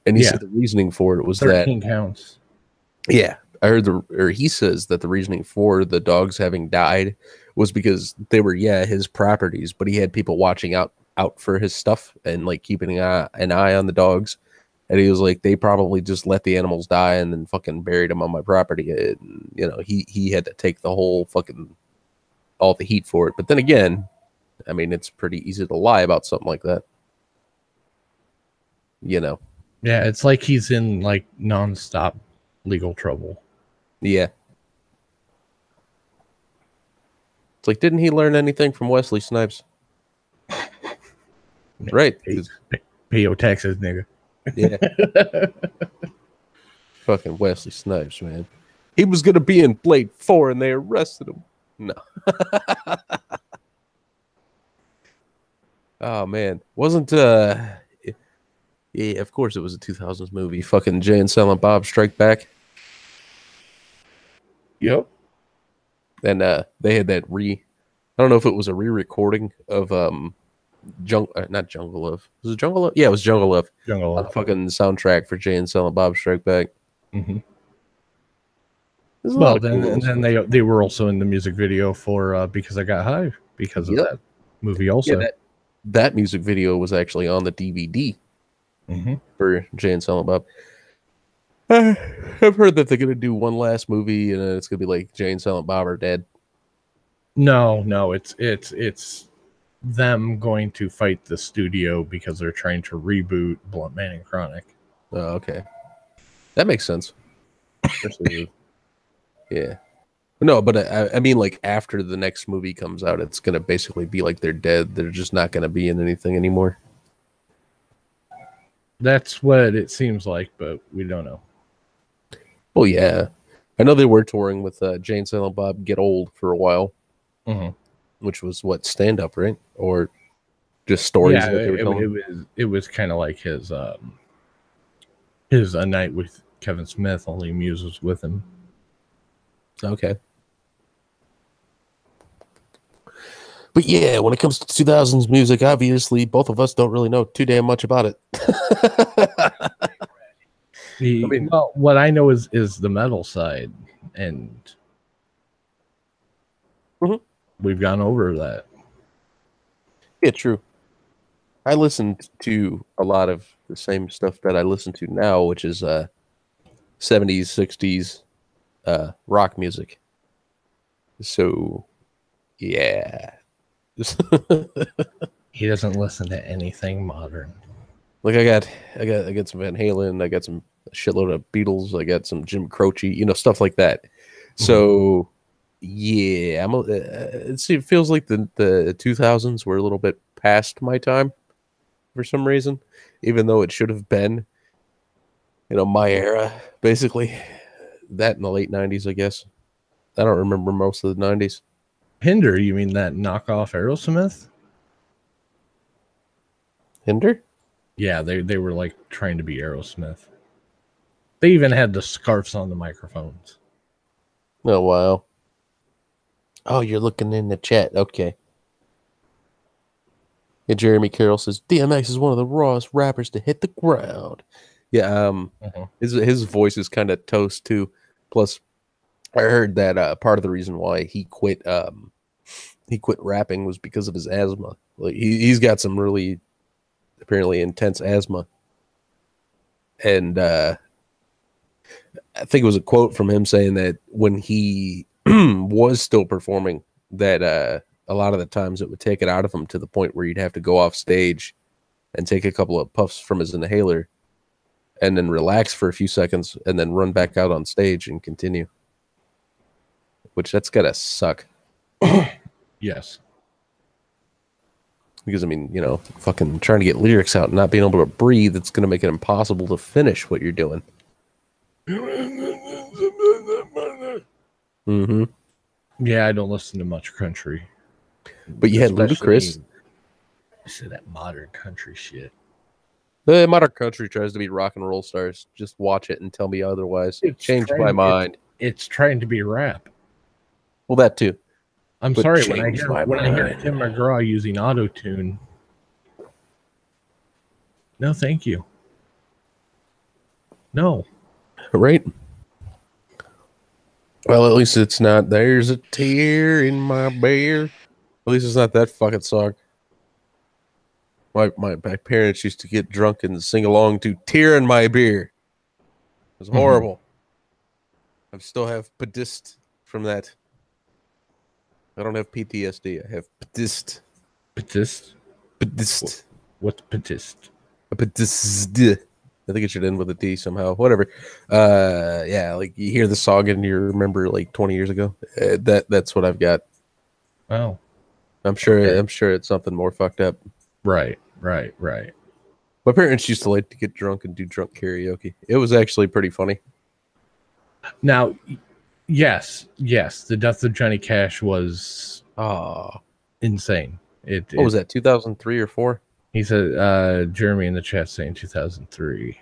[SPEAKER 1] And he said the reasoning for it was
[SPEAKER 2] 13 counts.
[SPEAKER 1] Yeah, I heard he says that the reasoning for the dogs having died was because they were his properties, but he had people watching out for his stuff and like keeping an eye on the dogs. And he was like, they probably just let the animals die and then fucking buried them on my property. And, you know, he had to take the whole fucking all the heat for it. But then again, I mean, it's pretty easy to lie about something like that. You know.
[SPEAKER 2] Yeah, it's like he's in like nonstop legal trouble.
[SPEAKER 1] Yeah. It's like, didn't he learn anything from Wesley Snipes? Right.
[SPEAKER 2] Pay your taxes, nigga.
[SPEAKER 1] Yeah. Fucking Wesley Snipes, man. He was going to be in Blade 4 and they arrested him. No. Oh, man. Wasn't, yeah, of course it was a 2000s movie. Fucking Jay and Silent Bob Strike Back.
[SPEAKER 2] Yep.
[SPEAKER 1] And they had that I don't know if it was a re-recording of not Jungle Love. Was it Jungle Love? Yeah, it was Jungle Love.
[SPEAKER 2] Jungle Love.
[SPEAKER 1] Fucking soundtrack for Jay and Silent Bob Strike Back.
[SPEAKER 2] Mm-hmm. Well, then they were also in the music video for Because I Got High because of that movie also.
[SPEAKER 1] Yeah, that music video was actually on the DVD for Jay and Silent Bob. I've heard that they're going to do one last movie and it's going to be like Jay and Silent Bob are dead.
[SPEAKER 2] No, it's them going to fight the studio because they're trying to reboot Blunt Man and Chronic.
[SPEAKER 1] Oh, okay. That makes sense. Yeah. No, but I mean, like, after the next movie comes out, it's going to basically be like they're dead. They're just not going to be in anything anymore.
[SPEAKER 2] That's what it seems like, but we don't know.
[SPEAKER 1] Well, yeah. I know they were touring with Jay and Silent Bob Get Old for a while. Mm-hmm. Which was what, stand-up, right? Or just stories that they were telling?
[SPEAKER 2] It was kind of like his A Night with Kevin Smith, only Muse was with him.
[SPEAKER 1] Okay. But yeah, when it comes to 2000s music, obviously, both of us don't really know too damn much about it.
[SPEAKER 2] Well, what I know is the metal side, and we've gone over that.
[SPEAKER 1] Yeah, true. I listened to a lot of the same stuff that I listen to now, which is 70s, 60s rock music. So, yeah.
[SPEAKER 2] He doesn't listen to anything modern.
[SPEAKER 1] Like I got some Van Halen, I got some shitload of Beatles, I got some Jim Croce, stuff like that. So, yeah, it feels like the 2000s were a little bit past my time for some reason, even though it should have been, my era, basically. That in the late 90s, I guess. I don't remember most of the 90s.
[SPEAKER 2] Hinder, you mean that knockoff Aerosmith?
[SPEAKER 1] Hinder?
[SPEAKER 2] Yeah, they were like trying to be Aerosmith. They even had the scarves on the microphones.
[SPEAKER 1] Oh, wow. Oh, you're looking in the chat. Okay. Yeah, Jeremy Carroll says, DMX is one of the rawest rappers to hit the ground. Yeah, his voice is kind of toast, too. Plus, I heard that part of the reason why he quit rapping was because of his asthma. Like he's got some really apparently intense asthma. And I think it was a quote from him saying that when he was still performing, that a lot of the times it would take it out of him to the point where he'd have to go off stage and take a couple of puffs from his inhaler and then relax for a few seconds and then run back out on stage and continue. Which that's gotta suck.
[SPEAKER 2] Yes.
[SPEAKER 1] Because, fucking trying to get lyrics out and not being able to breathe, it's going to make it impossible to finish what you're doing. Mm-hmm.
[SPEAKER 2] Yeah, I don't listen to much country.
[SPEAKER 1] But you had Ludacris.
[SPEAKER 2] I said that modern country shit.
[SPEAKER 1] The modern country tries to be rock and roll stars. Just watch it and tell me otherwise. Change my mind.
[SPEAKER 2] It's trying to be rap.
[SPEAKER 1] Well, that too.
[SPEAKER 2] I'm sorry, when I hear Tim McGraw using auto-tune, No, thank you. No.
[SPEAKER 1] Right? Well, at least it's not "There's a Tear in My Beer." At least it's not that fucking song. My parents used to get drunk and sing along to "Tear in My Beer." It was horrible. I still have pedist from that. I don't have PTSD. I have pedist.
[SPEAKER 2] Petist?
[SPEAKER 1] Pedist.
[SPEAKER 2] What's petist?
[SPEAKER 1] A pedist. I think it should end with a D somehow. Whatever. Yeah, like you hear the song and you remember like 20 years ago. That's what I've got.
[SPEAKER 2] Oh.
[SPEAKER 1] I'm sure.
[SPEAKER 2] Okay.
[SPEAKER 1] I'm sure it's something more fucked up.
[SPEAKER 2] Right.
[SPEAKER 1] My parents used to like to get drunk and do drunk karaoke. It was actually pretty funny.
[SPEAKER 2] Now, yes, the death of Johnny Cash was insane.
[SPEAKER 1] What was that, 2003 or 4?
[SPEAKER 2] He said, Jeremy in the chat saying 2003.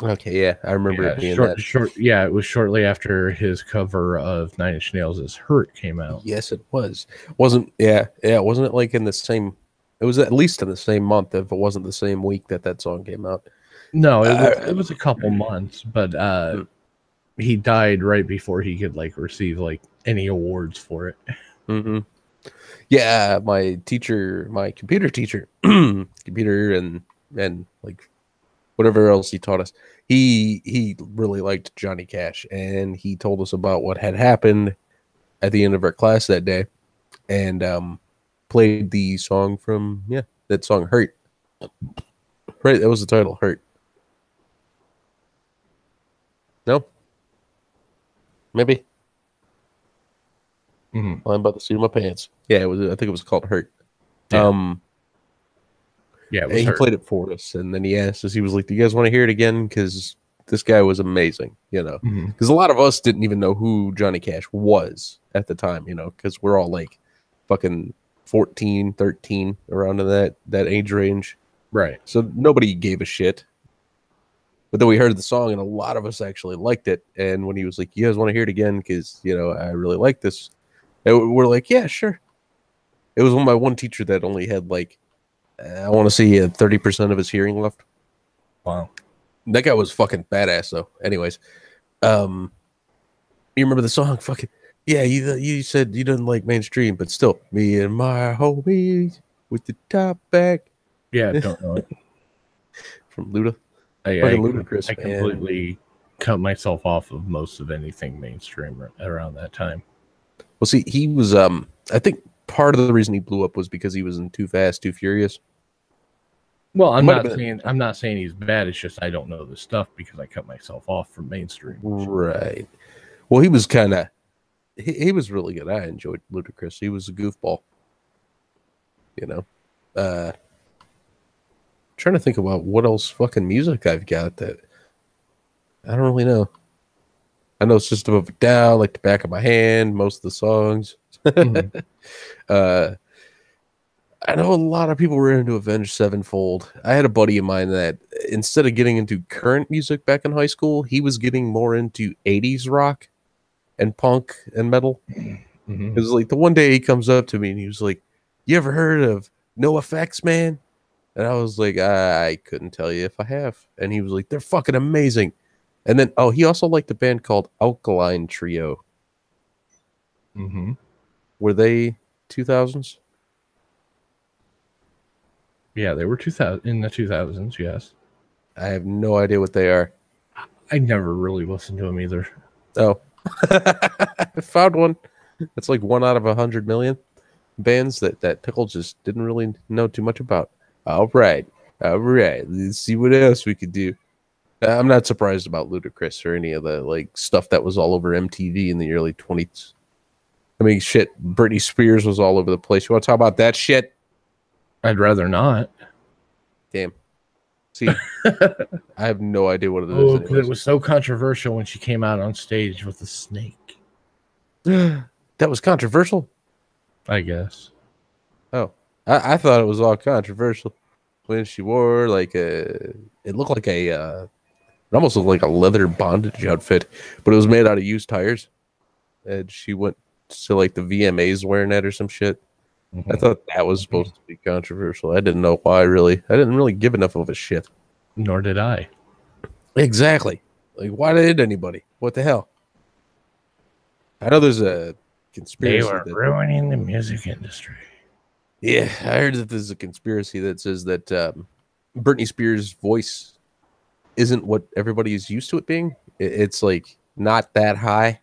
[SPEAKER 1] Okay, yeah, I remember it being that.
[SPEAKER 2] Yeah, it was shortly after his cover of Nine Inch Nails' "Hurt" came out.
[SPEAKER 1] Yes, it was. Wasn't it like in the same? It was at least in the same month, if it wasn't the same week that song came out.
[SPEAKER 2] No, it was a couple months, but he died right before he could like receive like any awards for it.
[SPEAKER 1] Mm-hmm. Yeah, my computer teacher, computer and like whatever else he taught us, he really liked Johnny Cash, and he told us about what had happened at the end of our class that day, and played the song from that song "Hurt." Right, that was the title, "Hurt." No, maybe.
[SPEAKER 2] Mm-hmm.
[SPEAKER 1] I'm about to see my pants. Yeah, it was. I think it was called "Hurt."
[SPEAKER 2] Yeah. Yeah,
[SPEAKER 1] he played it for us, and then he asked us. He was like, "Do you guys want to hear it again?" Because this guy was amazing, Because a lot of us didn't even know who Johnny Cash was at the time, Because we're all like, fucking 14, 13, around in that age range,
[SPEAKER 2] right?
[SPEAKER 1] So nobody gave a shit. But then we heard the song, and a lot of us actually liked it. And when he was like, "You guys want to hear it again? Because I really like this," and we're like, "Yeah, sure." It was my one teacher that only had like, I want to see 30% of his hearing left.
[SPEAKER 2] Wow.
[SPEAKER 1] That guy was fucking badass though. Anyways, you remember the song? Fucking yeah. You said you didn't like mainstream, but still, me and my homies with the top back.
[SPEAKER 2] Yeah, don't know it.
[SPEAKER 1] From Luda.
[SPEAKER 2] I completely cut myself off of most of anything mainstream around that time.
[SPEAKER 1] Well, see, he was. I think part of the reason he blew up was because he was in Too Fast, Too Furious.
[SPEAKER 2] Well, I'm not saying he's bad. It's just I don't know the stuff because I cut myself off from mainstream.
[SPEAKER 1] Right. Well, he was kind of. He was really good. I enjoyed Ludacris. He was a goofball. Trying to think about what else fucking music I've got that I don't really know. I know System of a Down, like the back of my hand, most of the songs. Mm-hmm. I know a lot of people were into Avenged Sevenfold. I had a buddy of mine that instead of getting into current music back in high school, he was getting more into 80s rock and punk and metal. Mm-hmm. It was like the one day he comes up to me and he was like, "You ever heard of No Effects, man?" And I was like, I couldn't tell you if I have. And he was like, "They're fucking amazing." And then, he also liked a band called Alkaline Trio.
[SPEAKER 2] Mm-hmm.
[SPEAKER 1] Were they 2000s?
[SPEAKER 2] Yeah, they were 2000 in the 2000s. Yes.
[SPEAKER 1] I have no idea what they are.
[SPEAKER 2] I never really listened to them either.
[SPEAKER 1] Oh, I found one. It's like 1 out of 100 million bands that Pickle just didn't really know too much about. All right. Let's see what else we could do. I'm not surprised about Ludacris or any of the like stuff that was all over MTV in the early 20s. I mean, shit, Britney Spears was all over the place. You want to talk about that shit?
[SPEAKER 2] I'd rather not.
[SPEAKER 1] Damn. See, I have no idea what it is.
[SPEAKER 2] Oh, because it was so controversial when she came out on stage with the snake.
[SPEAKER 1] That was controversial?
[SPEAKER 2] I guess.
[SPEAKER 1] Oh, I thought it was all controversial when she wore like it looked like it almost looked like a leather bondage outfit, but it was made out of used tires. And she went to like the VMAs wearing that or some shit. Mm-hmm. I thought that was supposed to be controversial. I didn't know why really. I didn't really give enough of a shit.
[SPEAKER 2] Nor did I.
[SPEAKER 1] Exactly. Like, why did anybody? What the hell? I know there's a conspiracy.
[SPEAKER 2] They were ruining the music industry.
[SPEAKER 1] Yeah, I heard that there's a conspiracy that says that Britney Spears' voice isn't what everybody is used to it being. It's like not that high,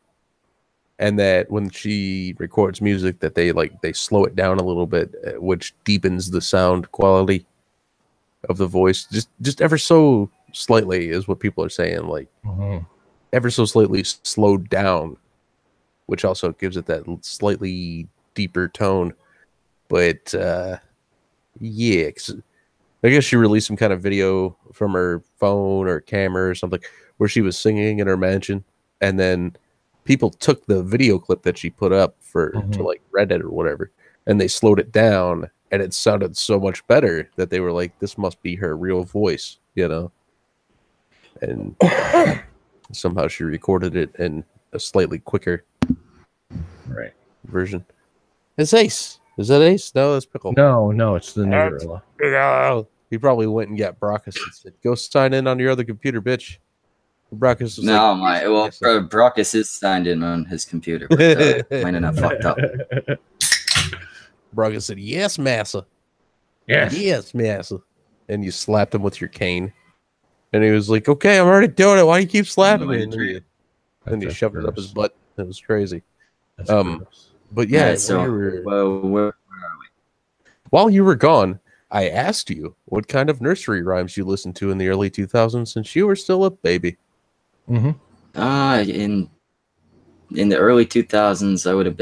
[SPEAKER 1] and that when she records music, that they slow it down a little bit, which deepens the sound quality of the voice, just ever so slightly, is what people are saying. Like ever so slightly slowed down, which also gives it that slightly deeper tone. But yeah, 'cause I guess she released some kind of video from her phone or camera or something where she was singing in her mansion, and then people took the video clip that she put up to like Reddit or whatever, and they slowed it down, and it sounded so much better that they were like, "This must be her real voice," you know. And somehow she recorded it in a slightly quicker version. It's Ace. Is that Ace? No, that's Pickle.
[SPEAKER 2] No, it's the Negrilla.
[SPEAKER 1] No. He probably went and got Brockus and said, "Go sign in on your other computer, bitch." Brockus was
[SPEAKER 3] Brockus is signed in on his computer, but mine are not fucked up.
[SPEAKER 1] Brockus said, "Yes, massa.
[SPEAKER 2] Yes,
[SPEAKER 1] massa." And you slapped him with your cane. And he was like, "Okay, I'm already doing it. Why do you keep slapping me?" And you shoved it up his butt. It was crazy. But yeah, while you were gone, I asked you what kind of nursery rhymes you listened to in the early 2000s, since you were still a baby.
[SPEAKER 3] In the early 2000s, I would have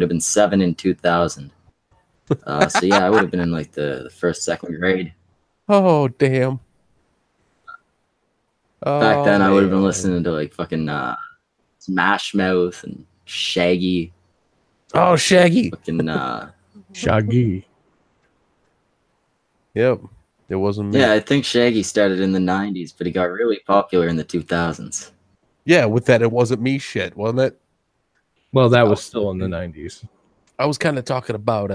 [SPEAKER 3] been 7 in 2000. So yeah, I would have been in like the first, second grade.
[SPEAKER 1] Oh damn!
[SPEAKER 3] Back then, I would have been listening to like fucking Smash Mouth and Shaggy.
[SPEAKER 1] Oh, Shaggy!
[SPEAKER 3] Fucking
[SPEAKER 2] Shaggy.
[SPEAKER 1] Yep, it wasn't me.
[SPEAKER 3] Yeah, I think Shaggy started in the 90s, but he got really popular in the 2000s.
[SPEAKER 1] Yeah, with that "it wasn't me" shit, wasn't it?
[SPEAKER 2] Well, that was still in the 90s.
[SPEAKER 1] I was kind of talking about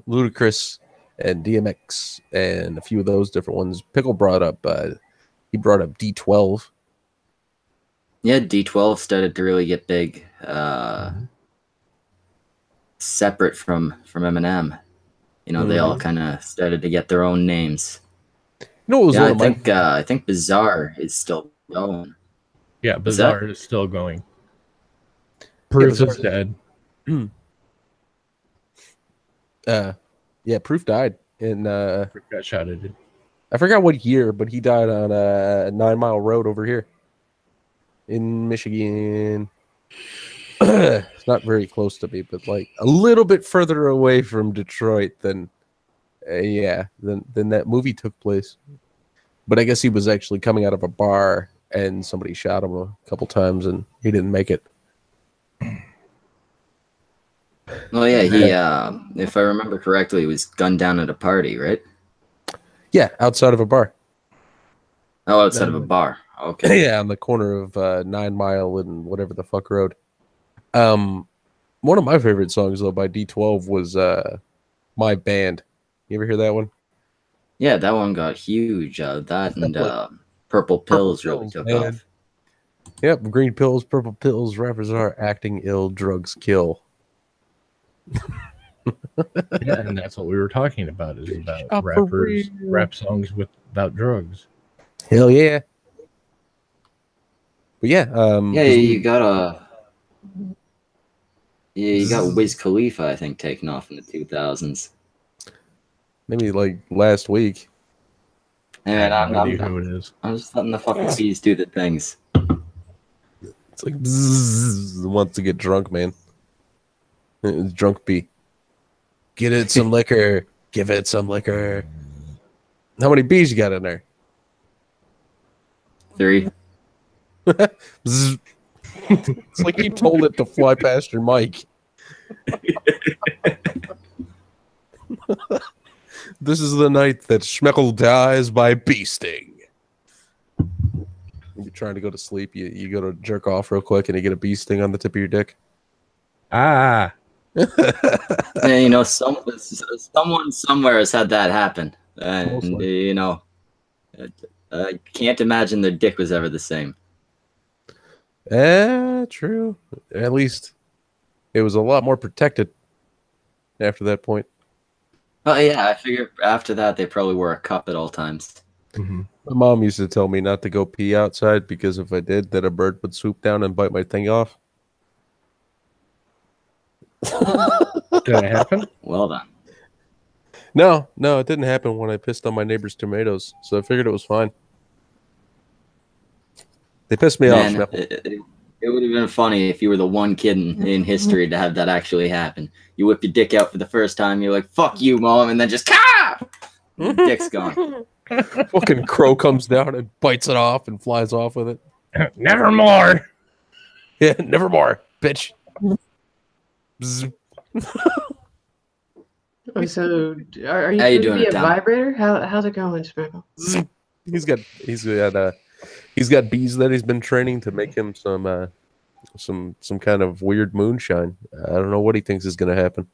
[SPEAKER 1] Ludacris and DMX and a few of those different ones. Pickle brought up D12.
[SPEAKER 3] Yeah, D12 started to really get big, separate from Eminem. You know, they all kind of started to get their own names.
[SPEAKER 1] No, it was
[SPEAKER 3] I think Bizarre is still going.
[SPEAKER 2] Yeah, Bizarre is still going. Proof is dead.
[SPEAKER 1] Yeah, Proof died in
[SPEAKER 2] Got shouted.
[SPEAKER 1] I forgot what year, but he died on a 9 Mile Road over here in Michigan. It's not very close to me, but like a little bit further away from Detroit than that movie took place. But I guess he was actually coming out of a bar and somebody shot him a couple times and he didn't make it.
[SPEAKER 3] Well, yeah, he if I remember correctly, he was gunned down at a party, right?
[SPEAKER 1] Yeah, outside of a bar.
[SPEAKER 3] Oh, outside of a bar. Okay.
[SPEAKER 1] Yeah, on the corner of 9 Mile and whatever the fuck road. One of my favorite songs though by D12 was My Band. You ever hear that one?
[SPEAKER 3] Yeah, that one got huge. That and Purple Pills really took off.
[SPEAKER 1] Yep, green pills, purple pills, rappers are acting ill, drugs kill.
[SPEAKER 2] Yeah, and that's what we were talking about, is about rap songs about drugs.
[SPEAKER 1] Hell yeah. But yeah,
[SPEAKER 3] you got Wiz Khalifa, I think, taking off in the 2000s.
[SPEAKER 1] Maybe like last week.
[SPEAKER 3] And
[SPEAKER 2] I don't know who it is.
[SPEAKER 3] I'm just letting the fucking bees do the things.
[SPEAKER 1] It's like bzzz, wants to get drunk, man. It's drunk bee. Get it some liquor. Give it some liquor. How many bees you got in there?
[SPEAKER 3] 3.
[SPEAKER 1] It's like you told it to fly past your mic. This is the night that Schmeckel dies by bee sting. You're trying to go to sleep, you go to jerk off real quick and you get a bee sting on the tip of your dick.
[SPEAKER 2] Ah.
[SPEAKER 3] Yeah, you know, someone somewhere has had that happen. And, you know, I can't imagine their dick was ever the same.
[SPEAKER 1] True. At least it was a lot more protected after that point.
[SPEAKER 3] Oh yeah, I figure after that they probably wore a cup at all times.
[SPEAKER 2] Mm-hmm.
[SPEAKER 1] My mom used to tell me not to go pee outside because if I did, that a bird would swoop down and bite my thing off.
[SPEAKER 2] Did it happen?
[SPEAKER 3] Well done.
[SPEAKER 1] No, it didn't happen when I pissed on my neighbor's tomatoes, so I figured it was fine. They pissed me off.
[SPEAKER 3] Man, it would have been funny if you were the one kid in history to have that actually happen. You whip your dick out for the first time, you're like, fuck you, mom, and then just, your dick's gone.
[SPEAKER 1] Fucking crow comes down and bites it off and flies off with it.
[SPEAKER 2] Nevermore.
[SPEAKER 1] Yeah, nevermore, bitch. Bzz.
[SPEAKER 5] Oh, so are you
[SPEAKER 3] How you
[SPEAKER 5] supposed to
[SPEAKER 3] doing,
[SPEAKER 5] be a
[SPEAKER 3] Tom?
[SPEAKER 5] vibrator? How's it going, Smackle?
[SPEAKER 1] Zzz. He's got bees that he's been training to make him some kind of weird moonshine. I don't know what he thinks is going to happen.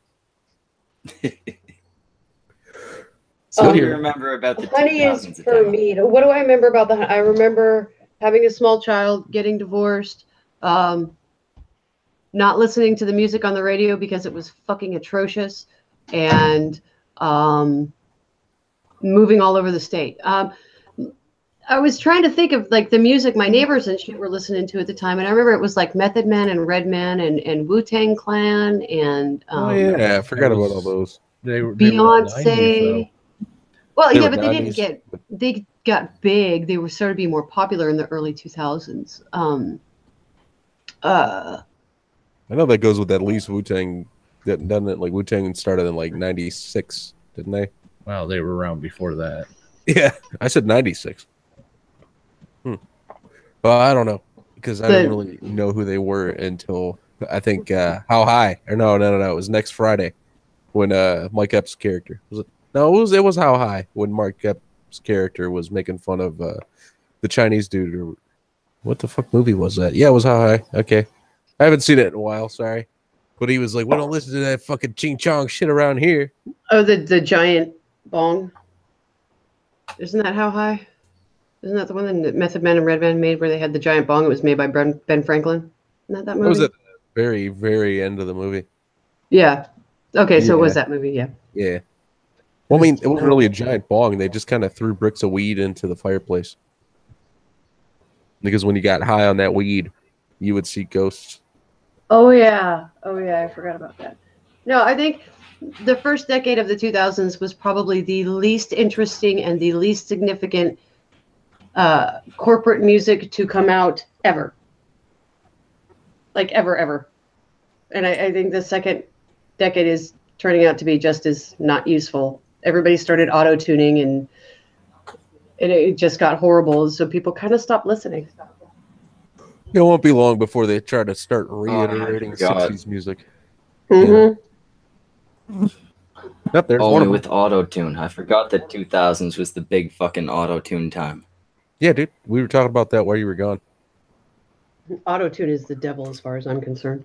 [SPEAKER 3] So what do you
[SPEAKER 1] here.
[SPEAKER 3] remember about the
[SPEAKER 5] Honey
[SPEAKER 3] 2000s
[SPEAKER 5] is
[SPEAKER 3] at
[SPEAKER 5] for
[SPEAKER 3] that?
[SPEAKER 5] me. What do I remember about the? I remember having a small child, getting divorced, not listening to the music on the radio because it was fucking atrocious, and moving all over the state. I was trying to think of like the music my neighbors and shit were listening to at the time, and I remember it was like Method Man and Redman and Wu-Tang Clan and
[SPEAKER 1] Oh yeah, I forgot about all those.
[SPEAKER 2] They were 90s,
[SPEAKER 5] Beyonce. Well,
[SPEAKER 1] They
[SPEAKER 5] yeah,
[SPEAKER 1] were
[SPEAKER 5] but they didn't
[SPEAKER 1] 90s.
[SPEAKER 5] get. They got big. They were started to be more popular in the early 2000s.
[SPEAKER 1] I know that goes with at least Wu-Tang, doesn't it? Like Wu-Tang started in like 96, didn't they?
[SPEAKER 2] Well, they were around before that.
[SPEAKER 1] Yeah, I said 96. Well, I don't know because I didn't really know who they were until I think How High or no, it was next Friday when Mike Epps' character was it? No, it was How High when Mike Epps' character was making fun of the Chinese dude. Or what the fuck movie was that? Yeah, it was How High. Okay, I haven't seen it in a while. Sorry, but he was like, "We don't listen to that fucking ching chong shit around here."
[SPEAKER 5] Oh, the giant bong. Isn't that How High? Isn't that the one that Method Man and Redman made where they had the giant bong? It was made by Ben Franklin. Isn't that movie?
[SPEAKER 1] That was at the very, very end of the movie.
[SPEAKER 5] Yeah. Okay, so it was
[SPEAKER 1] Yeah.
[SPEAKER 5] that movie, yeah.
[SPEAKER 1] Yeah. Well, I mean, it wasn't really a giant bong. They just kind of threw bricks of weed into the fireplace. Because when you got high on that weed, you would see ghosts.
[SPEAKER 5] Oh yeah, I forgot about that. No, I think the first decade of the 2000s was probably the least interesting and the least significant corporate music to come out ever. Like ever. And I think the second decade is turning out to be just as not useful. Everybody started auto-tuning and it just got horrible. So people kind of stopped listening.
[SPEAKER 1] It won't be long before they try to start reiterating
[SPEAKER 3] God.
[SPEAKER 1] 60s music.
[SPEAKER 5] Mm-hmm.
[SPEAKER 1] Yep, there's one
[SPEAKER 3] Only
[SPEAKER 1] of them.
[SPEAKER 3] with auto-tune. I forgot that 2000s was the big fucking auto-tune time.
[SPEAKER 1] Yeah, dude. We were talking about that while you were gone.
[SPEAKER 5] Auto-tune is the devil as far as I'm concerned.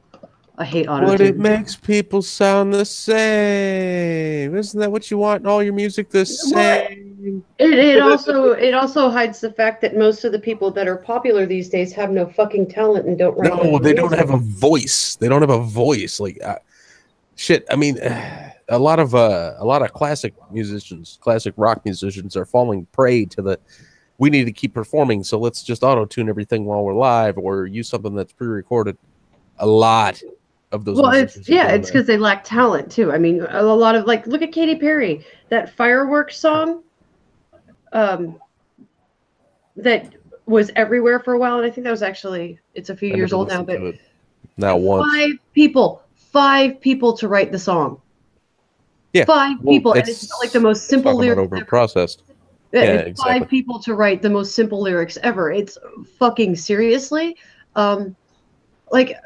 [SPEAKER 5] I hate
[SPEAKER 1] But
[SPEAKER 5] auto-tune.
[SPEAKER 1] it makes people sound the same. Isn't that what you want in all your music the same?
[SPEAKER 5] It also hides the fact that most of the people that are popular these days have no fucking talent and don't write.
[SPEAKER 1] No, they don't
[SPEAKER 5] music.
[SPEAKER 1] have a voice. They don't have a voice. Like shit. I mean, a lot of classic musicians, classic rock musicians, are falling prey to the. We need to keep performing, so let's just auto tune everything while we're live, or use something that's pre-recorded. A lot of those.
[SPEAKER 5] Well, it's
[SPEAKER 1] musicians are doing
[SPEAKER 5] it's
[SPEAKER 1] that.
[SPEAKER 5] because they lack talent too. I mean, a lot of like, look at Katy Perry, that Fireworks song, that was everywhere for a while, and I think that was actually it's a few
[SPEAKER 1] I
[SPEAKER 5] years
[SPEAKER 1] never
[SPEAKER 5] old now,
[SPEAKER 1] listened
[SPEAKER 5] but
[SPEAKER 1] to it. Not once.
[SPEAKER 5] five people to write the song.
[SPEAKER 1] Yeah,
[SPEAKER 5] Five
[SPEAKER 1] well,
[SPEAKER 5] people, and it's not like the most simple
[SPEAKER 1] talking about
[SPEAKER 5] lyrics.
[SPEAKER 1] over processed.
[SPEAKER 5] Yeah,
[SPEAKER 1] Yeah,
[SPEAKER 5] it's
[SPEAKER 1] exactly.
[SPEAKER 5] 5 people to write the most simple lyrics ever. It's fucking seriously. Like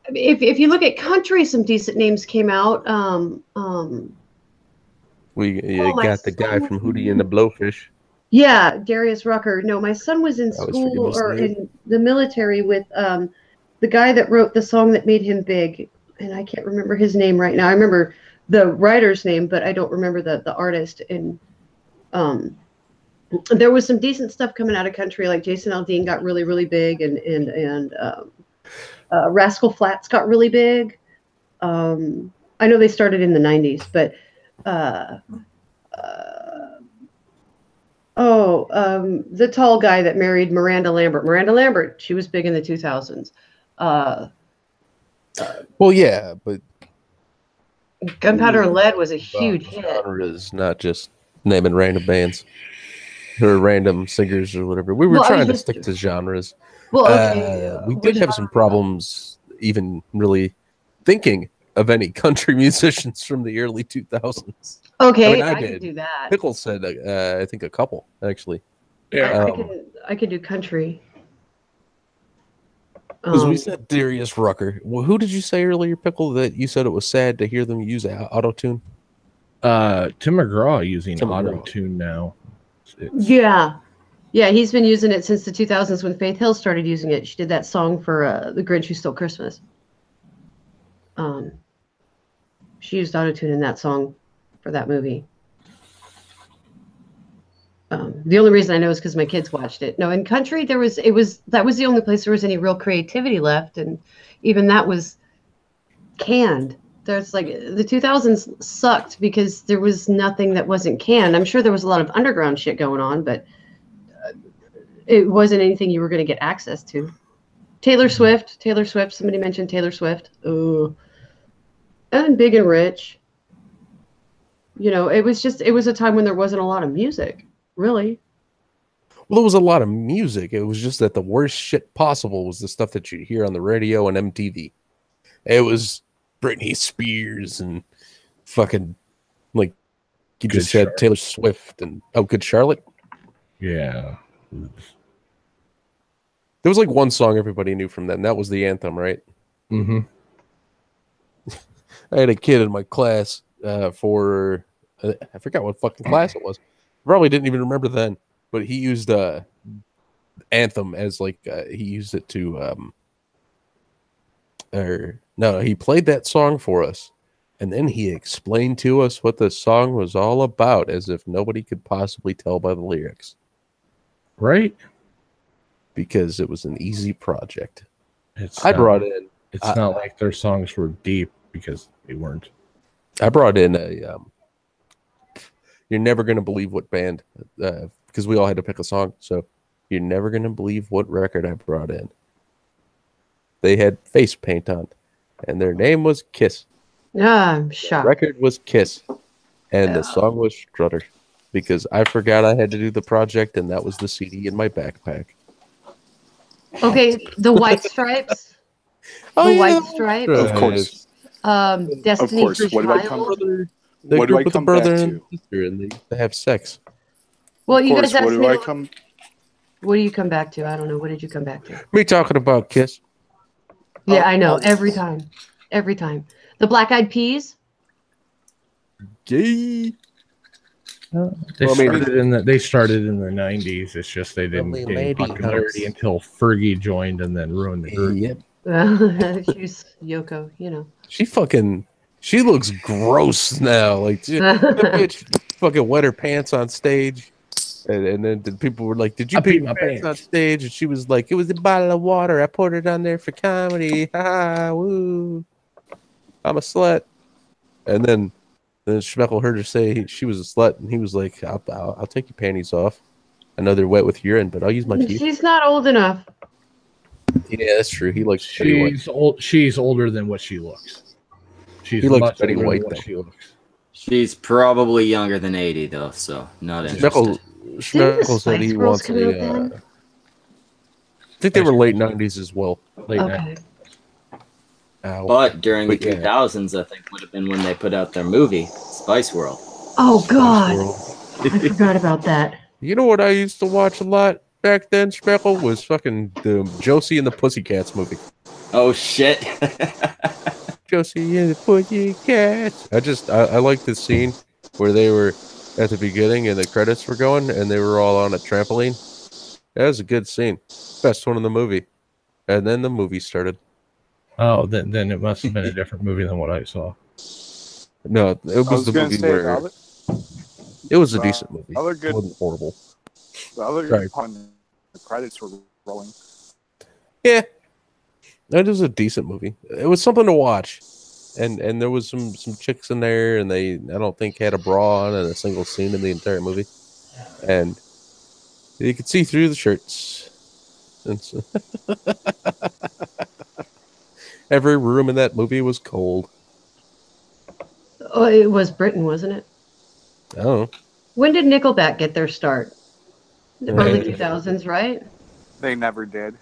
[SPEAKER 5] if you look at country, some decent names came out.
[SPEAKER 1] We
[SPEAKER 5] my
[SPEAKER 1] got the guy
[SPEAKER 5] son-
[SPEAKER 1] from Hootie and the Blowfish.
[SPEAKER 5] Yeah, Darius Rucker. No, my son was in
[SPEAKER 1] I always
[SPEAKER 5] school
[SPEAKER 1] forget his
[SPEAKER 5] or
[SPEAKER 1] name.
[SPEAKER 5] in the military with the guy that wrote the song that made him big, and I can't remember his name right now. I remember the writer's name, but I don't remember the artist. And there was some decent stuff coming out of country, like Jason Aldean got really, really big, and Rascal Flatts got really big. I know they started in the 90s, but the tall guy that married Miranda Lambert. Miranda Lambert, she was big in the 2000s.
[SPEAKER 1] Well, yeah, but
[SPEAKER 5] Gunpowder and Lead was a huge hit.
[SPEAKER 1] Genres, not just naming random bands or random singers or whatever. We were trying to stick to genres.
[SPEAKER 5] Well, okay.
[SPEAKER 1] We did have some problems even really thinking of any country musicians from the early 2000s.
[SPEAKER 5] Okay,
[SPEAKER 1] I
[SPEAKER 5] could
[SPEAKER 1] did.
[SPEAKER 5] do that.
[SPEAKER 1] Pickle said, I think a couple, actually.
[SPEAKER 2] Yeah.
[SPEAKER 5] I could do country.
[SPEAKER 1] Because we said Darius Rucker. Well, who did you say earlier, Pickle, that you said it was sad to hear them use auto-tune?
[SPEAKER 2] Tim McGraw using auto-tune now.
[SPEAKER 5] Yeah, he's been using it since the 2000s when Faith Hill started using it. She did that song for The Grinch Who Stole Christmas. She used auto-tune in that song for that movie. The only reason I know is because my kids watched it. No, in country that was the only place there was any real creativity left, and even that was canned. There's like the 2000s sucked because there was nothing that wasn't canned. I'm sure there was a lot of underground shit going on, but it wasn't anything you were going to get access to. Taylor Swift. Somebody mentioned Taylor Swift. Oh, and Big and Rich. You know, it was a time when there wasn't a lot of music. Really?
[SPEAKER 1] Well, there was a lot of music. It was just that the worst shit possible was the stuff that you'd hear on the radio and MTV. It was Britney Spears and fucking, like you just said, Taylor Swift and Good Charlotte.
[SPEAKER 2] Yeah.
[SPEAKER 1] There was like one song everybody knew from them. That was the anthem, right?
[SPEAKER 2] Mm-hmm.
[SPEAKER 1] I had a kid in my class for I forgot what fucking class it was. Probably didn't even remember then, but he used anthem as like he used it to he played that song for us, and then he explained to us what the song was all about, as if nobody could possibly tell by the lyrics.
[SPEAKER 2] Right?
[SPEAKER 1] Because it was an easy project.
[SPEAKER 2] It's
[SPEAKER 1] brought in.
[SPEAKER 2] It's not like their songs were deep, because they weren't.
[SPEAKER 1] I brought in a. You're never gonna believe what band, because we all had to pick a song. So you're never gonna believe what record I brought in. They had face paint on, and their name was Kiss.
[SPEAKER 5] Yeah, I'm shocked.
[SPEAKER 1] The record was Kiss, and the song was Strutter, because I forgot I had to do the project, and that was the CD in my backpack.
[SPEAKER 5] Okay, the White Stripes. White Stripes.
[SPEAKER 4] Of course.
[SPEAKER 5] Destiny
[SPEAKER 4] of course. What do I come? What do I come back to?
[SPEAKER 1] And they have sex.
[SPEAKER 5] Well, you guys asked
[SPEAKER 4] what do
[SPEAKER 5] me.
[SPEAKER 4] I come?
[SPEAKER 5] What do you come back to? I don't know. What did you come back to?
[SPEAKER 1] Me talking about Kiss.
[SPEAKER 5] Yeah, I know. Every time. The Black Eyed Peas.
[SPEAKER 1] Gay.
[SPEAKER 2] They started in the 90s. It's just they didn't gain popularity
[SPEAKER 1] house.
[SPEAKER 2] until Fergie joined and then ruined the group.
[SPEAKER 1] Yep.
[SPEAKER 5] She's Yoko, you know.
[SPEAKER 1] She looks gross now. Like the bitch fucking wet her pants on stage. And then people were like, "Did you pee my pants on stage?" And she was like, "It was a bottle of water. I poured it on there for comedy. Ha woo! I'm a slut." And then Schmeckel heard her say she was a slut, and he was like, "I'll take your panties off. I know they're wet with urine, but I'll use my teeth."
[SPEAKER 5] She's not old enough.
[SPEAKER 1] Yeah, that's true. He looks.
[SPEAKER 2] She's older than what she looks.
[SPEAKER 1] He looks Betty White though.
[SPEAKER 2] She looks.
[SPEAKER 3] She's probably younger than 80 though, so not interested.
[SPEAKER 1] Schmeckel said he wants a. I think they were late 90s as well.
[SPEAKER 2] Late 90s.
[SPEAKER 3] But during the 2000s, I think would have been when they put out their movie, Spice World.
[SPEAKER 5] Oh, God. I forgot about that.
[SPEAKER 1] You know what I used to watch a lot back then, Schmeckel, was fucking the Josie and the Pussycats movie.
[SPEAKER 3] Oh, shit.
[SPEAKER 1] Josie and the Pussycats. I like the scene where they were at the beginning and the credits were going and they were all on a trampoline. That was a good scene. Best one in the movie. And then the movie started.
[SPEAKER 2] Oh, then it must have been a different movie than what I saw.
[SPEAKER 1] No, it was the movie where it was a decent movie.
[SPEAKER 4] Other good,
[SPEAKER 1] it wasn't horrible.
[SPEAKER 4] The other
[SPEAKER 1] Right.
[SPEAKER 4] part, the credits were rolling.
[SPEAKER 1] Yeah, that was a decent movie. It was something to watch, and there was some chicks in there, and I don't think had a bra on in a single scene in the entire movie, and you could see through the shirts. And so every room in that movie was cold.
[SPEAKER 5] Oh, it was Britain, wasn't it?
[SPEAKER 1] I don't know.
[SPEAKER 5] When did Nickelback get their start? The early
[SPEAKER 1] Right.
[SPEAKER 5] 2000s, right?
[SPEAKER 4] They never did.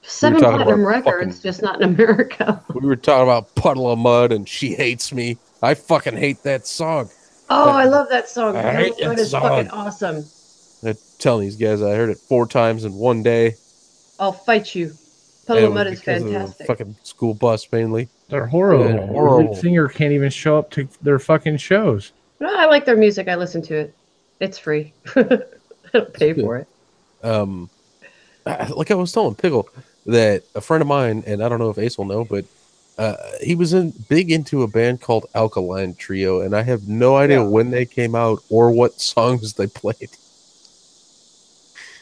[SPEAKER 5] Seven
[SPEAKER 1] talking
[SPEAKER 5] platinum
[SPEAKER 1] about
[SPEAKER 5] records,
[SPEAKER 1] fucking-
[SPEAKER 5] just not in America.
[SPEAKER 1] We were talking about Puddle of Mud and She Hates Me. I fucking hate that song.
[SPEAKER 5] Oh, I love that song.
[SPEAKER 1] I hate
[SPEAKER 5] Puddle of Mud
[SPEAKER 1] that
[SPEAKER 5] is fucking
[SPEAKER 1] song.
[SPEAKER 5] awesome.
[SPEAKER 1] I'm telling these guys, I heard it 4 times in one day.
[SPEAKER 5] I'll fight you.
[SPEAKER 1] And
[SPEAKER 5] Puddle
[SPEAKER 1] it
[SPEAKER 5] of
[SPEAKER 1] was
[SPEAKER 5] Mud is
[SPEAKER 1] because of the
[SPEAKER 5] fantastic.
[SPEAKER 1] fucking school bus mainly.
[SPEAKER 2] They're horrible.
[SPEAKER 1] They're horrible.
[SPEAKER 2] The lead singer can't even show up to their fucking shows.
[SPEAKER 5] No, I like their music. I listen to it. It's free. I don't pay for it.
[SPEAKER 1] Like I was telling Pickle that a friend of mine, and I don't know if Ace will know, but he was big into a band called Alkaline Trio, and I have no idea when they came out or what songs they played.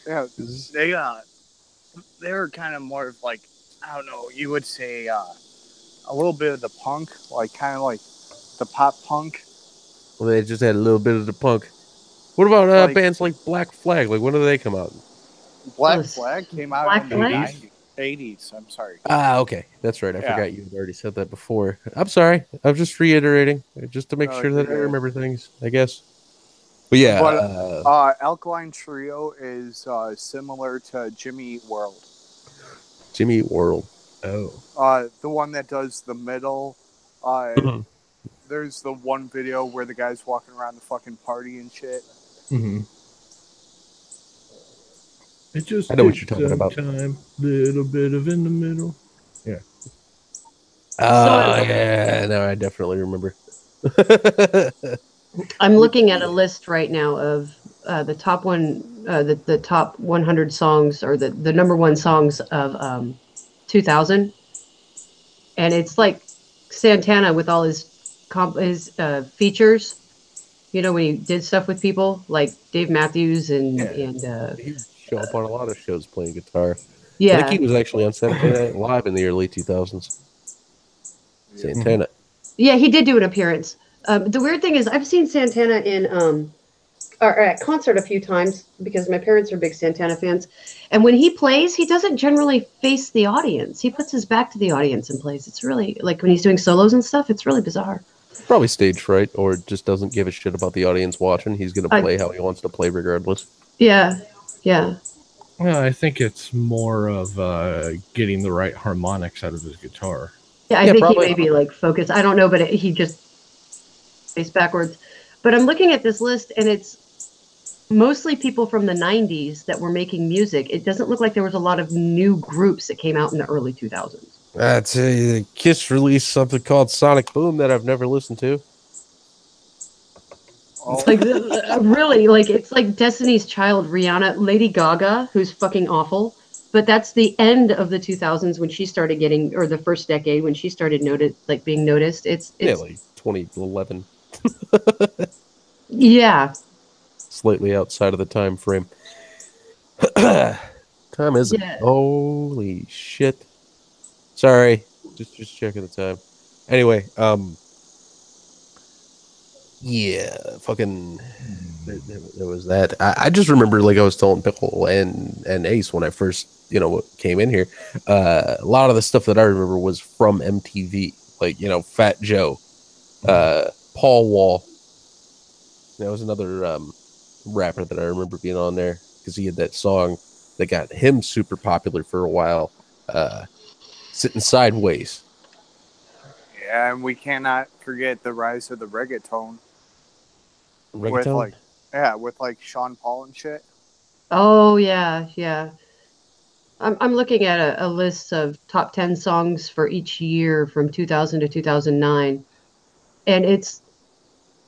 [SPEAKER 6] Yeah, they were kind of more of like, I don't know, you would say a little bit of the punk, like kind of like the pop punk.
[SPEAKER 1] Well, they just had a little bit of the punk. What about
[SPEAKER 6] Like-
[SPEAKER 1] bands like Black Flag? Like, when did they come out?
[SPEAKER 6] Black
[SPEAKER 5] Oh,
[SPEAKER 6] Flag came out
[SPEAKER 5] Black
[SPEAKER 6] in the
[SPEAKER 5] Flag?
[SPEAKER 6] 80s. I'm sorry.
[SPEAKER 1] Okay, that's right. I
[SPEAKER 6] Yeah.
[SPEAKER 1] forgot you had already said that before. I'm sorry. I'm just reiterating, just to make
[SPEAKER 4] Oh,
[SPEAKER 1] sure that I
[SPEAKER 4] yeah.
[SPEAKER 1] remember things, I guess. But yeah,
[SPEAKER 4] But Alkaline Trio is similar to Jimmy Eat World.
[SPEAKER 1] Jimmy Eat World.
[SPEAKER 2] Oh.
[SPEAKER 4] The one that does the middle.
[SPEAKER 1] Mhm.
[SPEAKER 4] There's the one video where the guy's walking around the fucking party and shit.
[SPEAKER 2] Mm-hmm. It just
[SPEAKER 1] I know what you're
[SPEAKER 2] takes
[SPEAKER 1] talking
[SPEAKER 2] some
[SPEAKER 1] about.
[SPEAKER 2] Time, little bit of in the middle. Yeah.
[SPEAKER 1] Yeah, no, I definitely remember.
[SPEAKER 5] I'm looking at a list right now of the top the top 100 songs, or the number one songs of 2000, and it's like Santana with all his features. You know, when he did stuff with people like Dave Matthews and
[SPEAKER 1] He would show up on a lot of shows playing guitar. I
[SPEAKER 5] yeah,
[SPEAKER 1] think he was actually on Saturday Night Live in the early 2000s. Santana.
[SPEAKER 5] yeah, he did do an appearance. The weird thing is, I've seen Santana in or at concert a few times because my parents are big Santana fans. And when he plays, he doesn't generally face the audience. He puts his back to the audience and plays. It's really like when he's doing solos and stuff. It's really bizarre.
[SPEAKER 1] Probably stage fright, or just doesn't give a shit about the audience watching. He's going to play how he wants to play regardless.
[SPEAKER 5] Yeah, yeah.
[SPEAKER 2] Well, I think it's more of getting the right harmonics out of his guitar.
[SPEAKER 5] Yeah, I
[SPEAKER 1] Yeah,
[SPEAKER 5] think
[SPEAKER 1] probably.
[SPEAKER 5] he may be like focused. I don't know, but he just plays backwards. But I'm looking at this list, and it's mostly people from the 90s that were making music. It doesn't look like there was a lot of new groups that came out in the early 2000s.
[SPEAKER 1] I'd say Kiss released something called Sonic Boom that I've never listened to.
[SPEAKER 5] It's like really, like it's like Destiny's Child, Rihanna, Lady Gaga, who's fucking awful. But that's the end of the 2000s when she started getting, or the first decade when she started being noticed. It's
[SPEAKER 1] Like 2011,
[SPEAKER 5] yeah.
[SPEAKER 1] slightly outside of the time frame. Time is it?
[SPEAKER 5] Yeah.
[SPEAKER 1] Holy shit! Sorry, just checking the time. Anyway, yeah, fucking. There was that. I just remember, like I was telling Pickle and Ace when I first, came in here. A lot of the stuff that I remember was from MTV, like Fat Joe, Paul Wall. That was another rapper that I remember being on there because he had that song that got him super popular for a while, Sitting Sideways.
[SPEAKER 4] Yeah, and we cannot forget the rise of the reggaeton.
[SPEAKER 1] Reggaeton?
[SPEAKER 4] With like Sean Paul and shit.
[SPEAKER 5] Oh yeah, yeah. I'm looking at a list of top 10 songs for each year from 2000 to 2009, and it's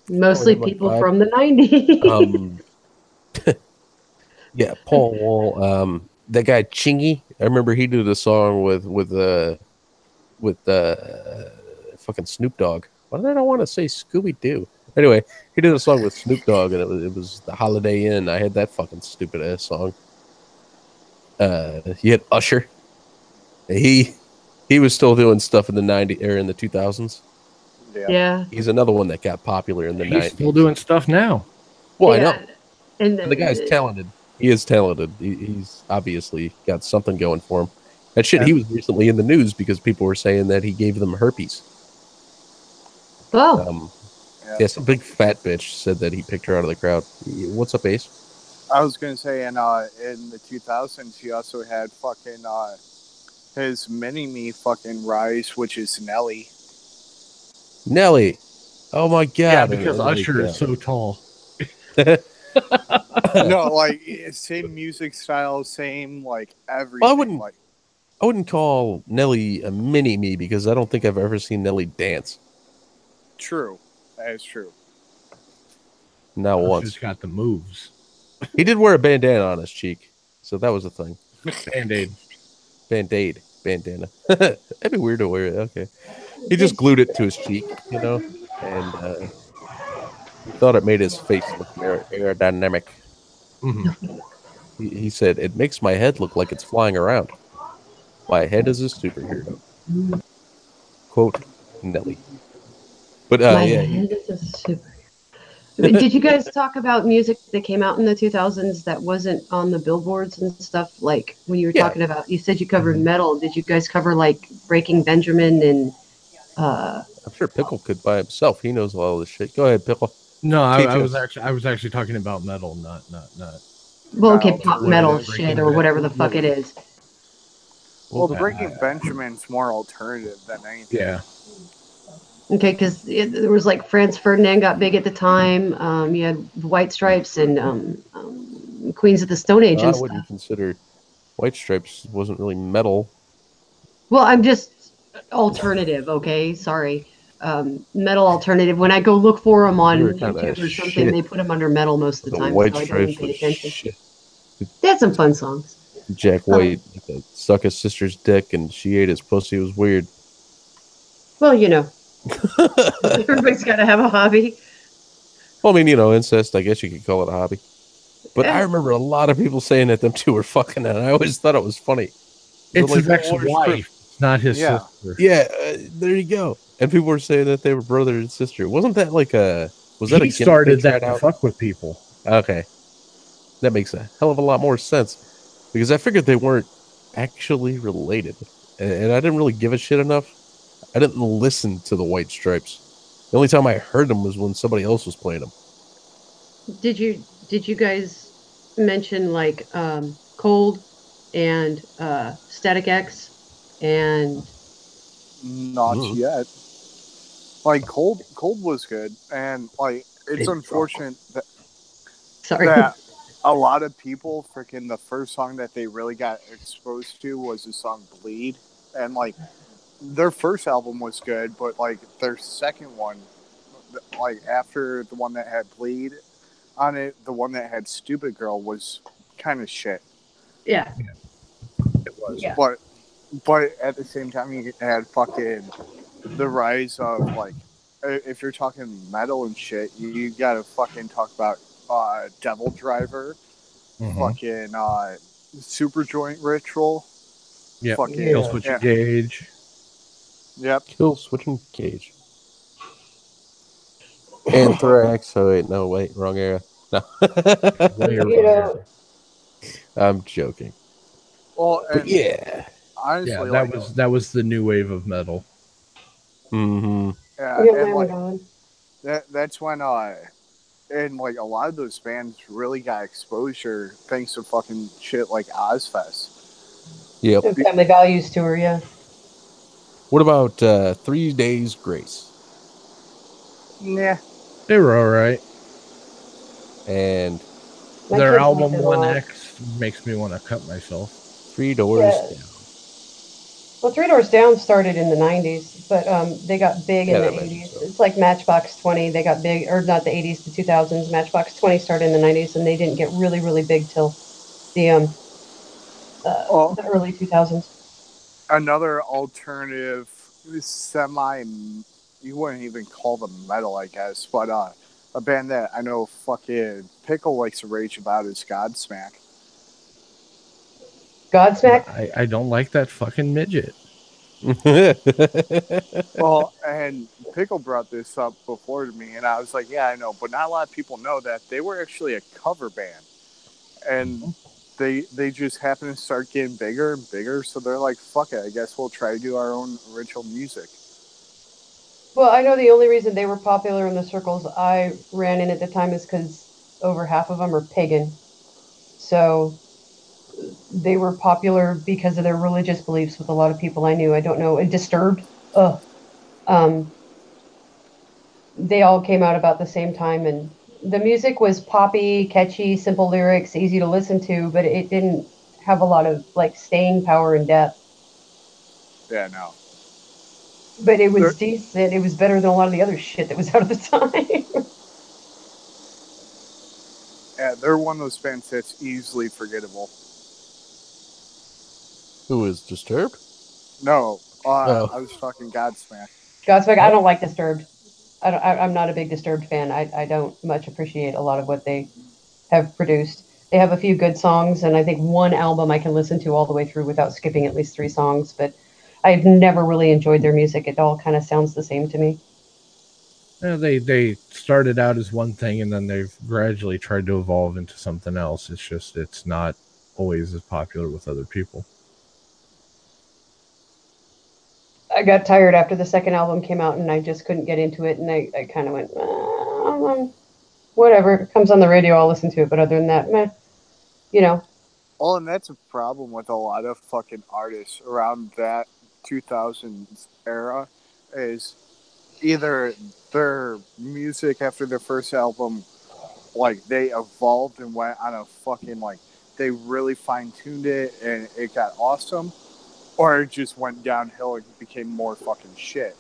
[SPEAKER 5] mostly
[SPEAKER 1] like
[SPEAKER 5] people
[SPEAKER 1] 5.
[SPEAKER 5] from the 90s.
[SPEAKER 1] Yeah, Paul Wall. That guy Chingy. I remember he did a song with fucking Snoop Dogg. Why did I want to say Scooby Doo? Anyway, he did a song with Snoop Dogg, and it was the Holiday Inn. I had that fucking stupid ass song. He had Usher. He was still doing stuff in the 90s or in the 2000s.
[SPEAKER 5] Yeah.
[SPEAKER 1] He's another one that got popular in the 90s.
[SPEAKER 2] He's still doing stuff now.
[SPEAKER 1] Well,
[SPEAKER 5] Yeah.
[SPEAKER 1] I know.
[SPEAKER 5] And
[SPEAKER 1] And the guy's talented. He is talented. He's obviously got something going for him. And shit, he was recently in the news because people were saying that he gave them herpes.
[SPEAKER 5] Oh.
[SPEAKER 1] Yeah, some big fat bitch said that he picked her out of the crowd. What's up, Ace?
[SPEAKER 6] I was gonna say, in the 2000s, he also had fucking his mini-me fucking rise, which is Nelly.
[SPEAKER 1] Nelly. Oh my god.
[SPEAKER 2] Yeah, because Usher is so tall.
[SPEAKER 6] No, like same music style, same like everything.
[SPEAKER 1] Well, I wouldn't call Nelly a mini me because I don't think I've ever seen Nelly dance.
[SPEAKER 6] True, that is true.
[SPEAKER 1] Not once.
[SPEAKER 2] Usher's got the moves.
[SPEAKER 1] He did wear a bandana on his cheek, so that was a thing.
[SPEAKER 2] Band-Aid.
[SPEAKER 1] Band-Aid. Bandana. That'd be weird to wear it. Okay. He just glued it to his cheek, and he thought it made his face look aerodynamic.
[SPEAKER 2] Mm-hmm.
[SPEAKER 1] He said, "It makes my head look like it's flying around. My head is a superhero." Quote, Nelly. But
[SPEAKER 5] My
[SPEAKER 1] yeah.
[SPEAKER 5] head is a superhero. Did you guys talk about music that came out in the 2000s that wasn't on the billboards and stuff? Like when you were talking about, you said you covered metal. Did you guys cover like Breaking Benjamin and?
[SPEAKER 1] I'm sure Pickle could by himself. He knows all this shit. Go ahead, Pickle.
[SPEAKER 2] No, I was actually talking about metal, not.
[SPEAKER 5] Well, okay, pop metal shit or whatever the fuck it is.
[SPEAKER 6] Well, Breaking Benjamin's more alternative than anything.
[SPEAKER 2] Yeah.
[SPEAKER 5] Okay, because there was like Franz Ferdinand got big at the time. You had White Stripes and Queens of the Stone Age and
[SPEAKER 1] I wouldn't consider White Stripes wasn't really metal.
[SPEAKER 5] Well, I'm just alternative. Okay, sorry. Metal alternative. When I go look for them on YouTube or something, they put them under metal most of the time.
[SPEAKER 1] White
[SPEAKER 5] so
[SPEAKER 1] Stripes
[SPEAKER 5] I don't even pay attention.
[SPEAKER 1] shit.
[SPEAKER 5] They had some fun songs.
[SPEAKER 1] Jack White suck his sister's dick and she ate his pussy. It was weird.
[SPEAKER 5] Well, everybody's got to have a hobby.
[SPEAKER 1] Well, I mean, incest, I guess you could call it a hobby. But I remember a lot of people saying that them two were fucking, and I always thought it was funny.
[SPEAKER 2] It's his ex-wife, not his sister.
[SPEAKER 1] Yeah, there you go. And people were saying that they were brother and sister. Wasn't that like
[SPEAKER 2] He started that to fuck with people.
[SPEAKER 1] Okay. That makes a hell of a lot more sense. Because I figured they weren't actually related. And I didn't really give a shit enough. I didn't listen to the White Stripes. The only time I heard them was when somebody else was playing them.
[SPEAKER 5] Did you guys mention like Cold and Static X and
[SPEAKER 6] not yet? Like Cold was good, and like it's unfortunate that a lot of people freaking the first song that they really got exposed to was the song Bleed, and like their first album was good, but like their second one, like after the one that had Bleed on it, the one that had Stupid Girl was kind of shit.
[SPEAKER 5] Yeah.
[SPEAKER 6] It was.
[SPEAKER 5] Yeah.
[SPEAKER 6] But at the same time, you had fucking the rise of like, if you're talking metal and shit, you gotta fucking talk about Devil Driver, fucking Super Joint Ritual,
[SPEAKER 2] fucking Kill Switch Engage.
[SPEAKER 6] Yep.
[SPEAKER 1] Kill Switch Engage. Anthrax. Oh wait, no, wait, wrong era. No. I'm joking.
[SPEAKER 6] Well,
[SPEAKER 1] but yeah,
[SPEAKER 6] honestly,
[SPEAKER 2] that was the new wave of metal.
[SPEAKER 1] Mm-hmm.
[SPEAKER 6] Yeah, and like that's when and like a lot of those bands really got exposure thanks to fucking shit like Ozfest.
[SPEAKER 1] Yep.
[SPEAKER 5] The Family Values tour, yeah.
[SPEAKER 1] What about 3 Days Grace?
[SPEAKER 6] Yeah,
[SPEAKER 2] they were all right.
[SPEAKER 1] And
[SPEAKER 2] their album 1X makes me want to cut myself.
[SPEAKER 1] 3 Doors Down.
[SPEAKER 5] Well, 3 Doors Down started in the 90s, but they got big in the 80s. So. It's like Matchbox 20. They got big, or not the 80s, the 2000s. Matchbox 20 started in the 90s, and they didn't get really, really big till the early 2000s.
[SPEAKER 6] Another alternative, semi, you wouldn't even call them metal, I guess, but a band that I know fucking Pickle likes to rage about is Godsmack.
[SPEAKER 5] Godsmack?
[SPEAKER 2] I don't like that fucking midget.
[SPEAKER 6] Well, and Pickle brought this up before to me, and I was like, yeah, I know, but not a lot of people know that they were actually a cover band, and they just happened to start getting bigger and bigger, so they're like, fuck it, I guess we'll try to do our own original music.
[SPEAKER 5] Well, I know the only reason they were popular in the circles I ran in at the time is because over half of them are pagan. So they were popular because of their religious beliefs with a lot of people I knew. I don't know. And Disturbed. Ugh. Um, they all came out about the same time, and the music was poppy, catchy, simple lyrics, easy to listen to, but it didn't have a lot of like staying power and depth.
[SPEAKER 6] Yeah, no.
[SPEAKER 5] But it was decent. It was better than a lot of the other shit that was out at the time.
[SPEAKER 6] Yeah, they're one of those bands that's easily forgettable.
[SPEAKER 1] Who is Disturbed?
[SPEAKER 6] No,
[SPEAKER 1] Oh.
[SPEAKER 6] I was talking Godsmack.
[SPEAKER 5] Godsmack, I don't like Disturbed. I'm not a big Disturbed fan. I don't much appreciate a lot of what they have produced. They have a few good songs, and I think one album I can listen to all the way through without skipping at least 3 songs, but I've never really enjoyed their music. It all kind of sounds the same to me.
[SPEAKER 2] Yeah, they started out as one thing, and then they've gradually tried to evolve into something else. It's just it's not always as popular with other people.
[SPEAKER 5] I got tired after the second album came out, and I just couldn't get into it, and I kind of went, whatever. It comes on the radio, I'll listen to it, but other than that, meh, you know.
[SPEAKER 6] Well, and that's a problem with a lot of fucking artists around that 2000s era is either their music after their first album, like, they evolved and went on a fucking, like, they really fine-tuned it and it got awesome, or it just went downhill and became more fucking shit.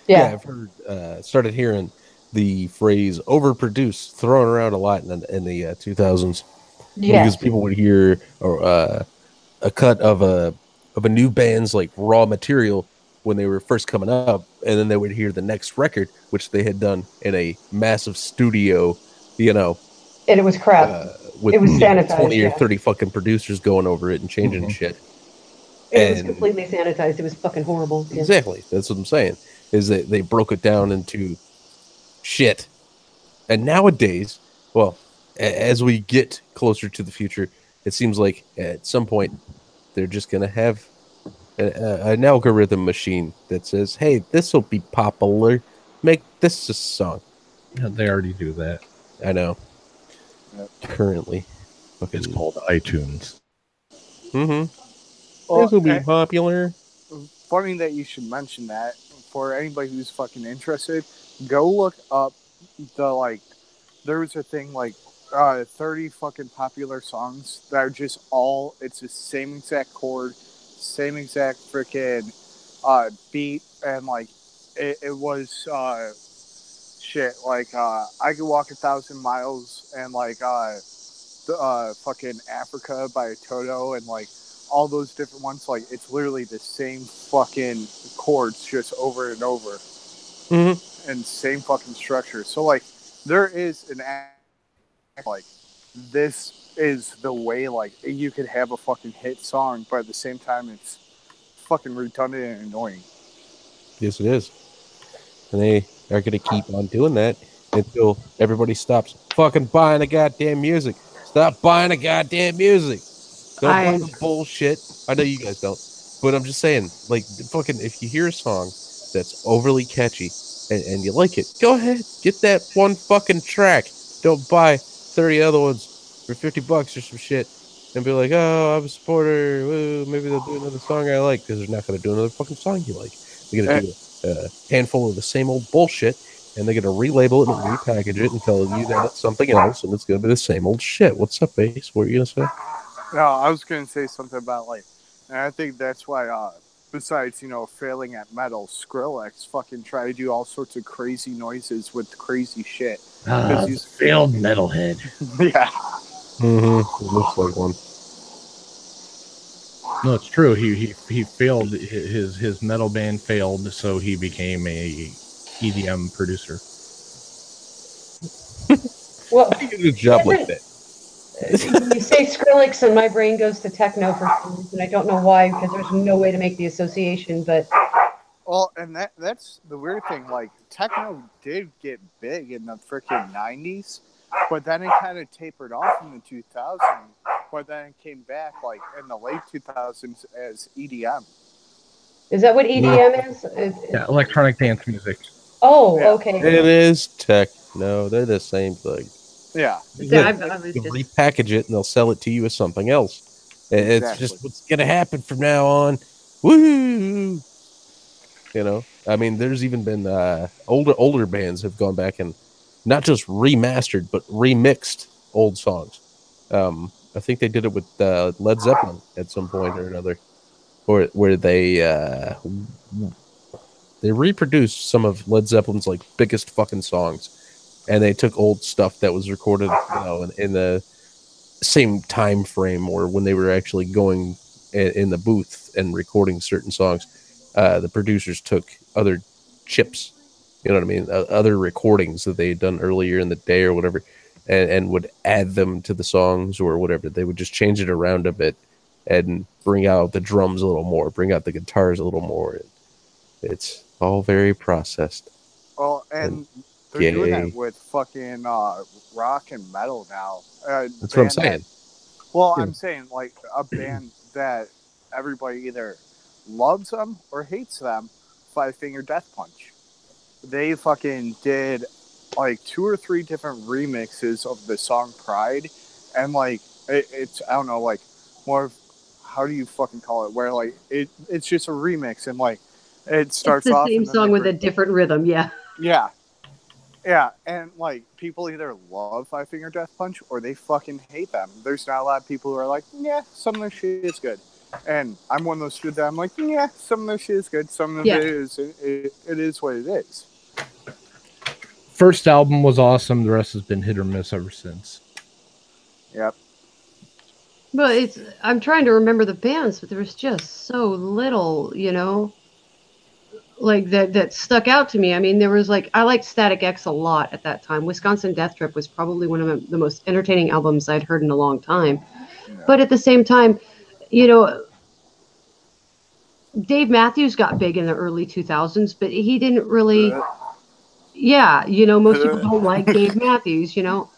[SPEAKER 5] Yeah,
[SPEAKER 1] I've heard, started hearing the phrase overproduced thrown around a lot in the 2000s.
[SPEAKER 5] yeah.
[SPEAKER 1] Because people would hear a cut of a new band's like raw material when they were first coming up, and then they would hear the next record, which they had done in a massive studio,
[SPEAKER 5] And it was crap.
[SPEAKER 1] with
[SPEAKER 5] It was sanitized,
[SPEAKER 1] 20 or 30 fucking producers going over it and changing shit.
[SPEAKER 5] It was completely sanitized. It was fucking horrible. Yeah.
[SPEAKER 1] Exactly. That's what I'm saying. Is that they broke it down into shit. And nowadays, well, as we get closer to the future, it seems like at some point they're just going to have an algorithm machine that says, hey, this will be popular. Make this a song.
[SPEAKER 2] Yeah, they already do that.
[SPEAKER 1] I know.
[SPEAKER 6] Yep.
[SPEAKER 1] Currently. Okay.
[SPEAKER 2] It's called iTunes.
[SPEAKER 1] Mm-hmm.
[SPEAKER 6] Well,
[SPEAKER 1] this will be popular.
[SPEAKER 6] Funny that you should mention that. For anybody who's fucking interested, go look up there was a thing like 30 fucking popular songs that are just all, it's the same exact chord, same exact freaking beat, and like it was shit like I Could Walk 1,000 Miles and like fucking Africa by Toto and like all those different ones. Like it's literally the same fucking chords just over and over.
[SPEAKER 1] Mm-hmm.
[SPEAKER 6] And same fucking structure. So like there is an like this is the way like you could have a fucking hit song, but at the same time it's fucking redundant and annoying.
[SPEAKER 1] Yes, it is. And they are going to keep on doing that until everybody stops fucking buying the goddamn music. Stop buying the goddamn music. Don't buy the bullshit. I know you guys don't, but I'm just saying, like, fucking, if you hear a song that's overly catchy and you like it, go ahead, get that one fucking track. Don't buy 30 other ones for $50 or some shit and be like, oh, I'm a supporter. Woo, maybe they'll do another song I like, because they're not going to do another fucking song you like. They're going to do a handful of the same old bullshit, and they're going to relabel it and repackage it and tell you that it's something else, and it's going to be the same old shit. What's up, Ace? What are you going to say?
[SPEAKER 6] No, I was going to say something about, like, and I think that's why, besides, failing at metal, Skrillex fucking try to do all sorts of crazy noises with crazy shit.
[SPEAKER 2] He's failed metalhead.
[SPEAKER 6] Yeah.
[SPEAKER 1] Mm-hmm. It looks like one.
[SPEAKER 2] No, it's true. He failed. His metal band failed, so he became a EDM producer.
[SPEAKER 5] Well,
[SPEAKER 1] Good job like that.
[SPEAKER 5] You say Skrillex and my brain goes to techno for some reason. I don't know why, because there's no way to make the association, but
[SPEAKER 6] Well, and that's the weird thing. Like, techno did get big in the freaking 90s, but then it kind of tapered off in the 2000s, but then it came back, like, in the late 2000s as EDM.
[SPEAKER 5] is that what EDM is?
[SPEAKER 2] Yeah, electronic dance music.
[SPEAKER 5] Oh,
[SPEAKER 6] Yeah.
[SPEAKER 5] okay.
[SPEAKER 1] It is techno. They're the same thing.
[SPEAKER 6] Yeah.
[SPEAKER 1] They'll repackage it and they'll sell it to you as something else. It's just what's going to happen from now on. Woo! You know, I mean, there's even been older bands have gone back and not just remastered but remixed old songs. I think they did it with Led Zeppelin at some point or another, or where they reproduced some of Led Zeppelin's like biggest fucking songs, and they took old stuff that was recorded, you know, in the same time frame or when they were actually going in the booth and recording certain songs. The producers took other chips, you know what I mean, other recordings that they had done earlier in the day or whatever, and would add them to the songs or whatever. They would just change it around a bit and bring out the drums a little more, bring out the guitars a little more. It's all very processed.
[SPEAKER 6] Well, and they're doing that with fucking rock and metal now.
[SPEAKER 1] That's what I'm saying.
[SPEAKER 6] I'm saying, like, a band that everybody either loves them or hates them, Five Finger Death Punch. They fucking did like 2 or 3 different remixes of the song Pride, and like it's I don't know, like more of, how do you fucking call it, where like it's just a remix and like it starts off
[SPEAKER 5] the same song with a different rhythm. Yeah, and like people either love Five Finger Death Punch or they fucking hate them. There's not a lot of people who are like, yeah, some of their shit is good. And I'm one of those dudes that I'm like, yeah, some of their shit is good. Some of it is, it is what it is.
[SPEAKER 2] First album was awesome. The rest has been hit or miss ever since.
[SPEAKER 6] Yep.
[SPEAKER 5] Well, I'm trying to remember the bands, but there was just so little, you know, like that stuck out to me. I mean, there was like, I liked Static X a lot at that time. Wisconsin Death Trip was probably one of the most entertaining albums I'd heard in a long time. Yeah. But at the same time, you know, Dave Matthews got big in the early 2000s, but he didn't really, you know, most people don't like Dave Matthews, you know.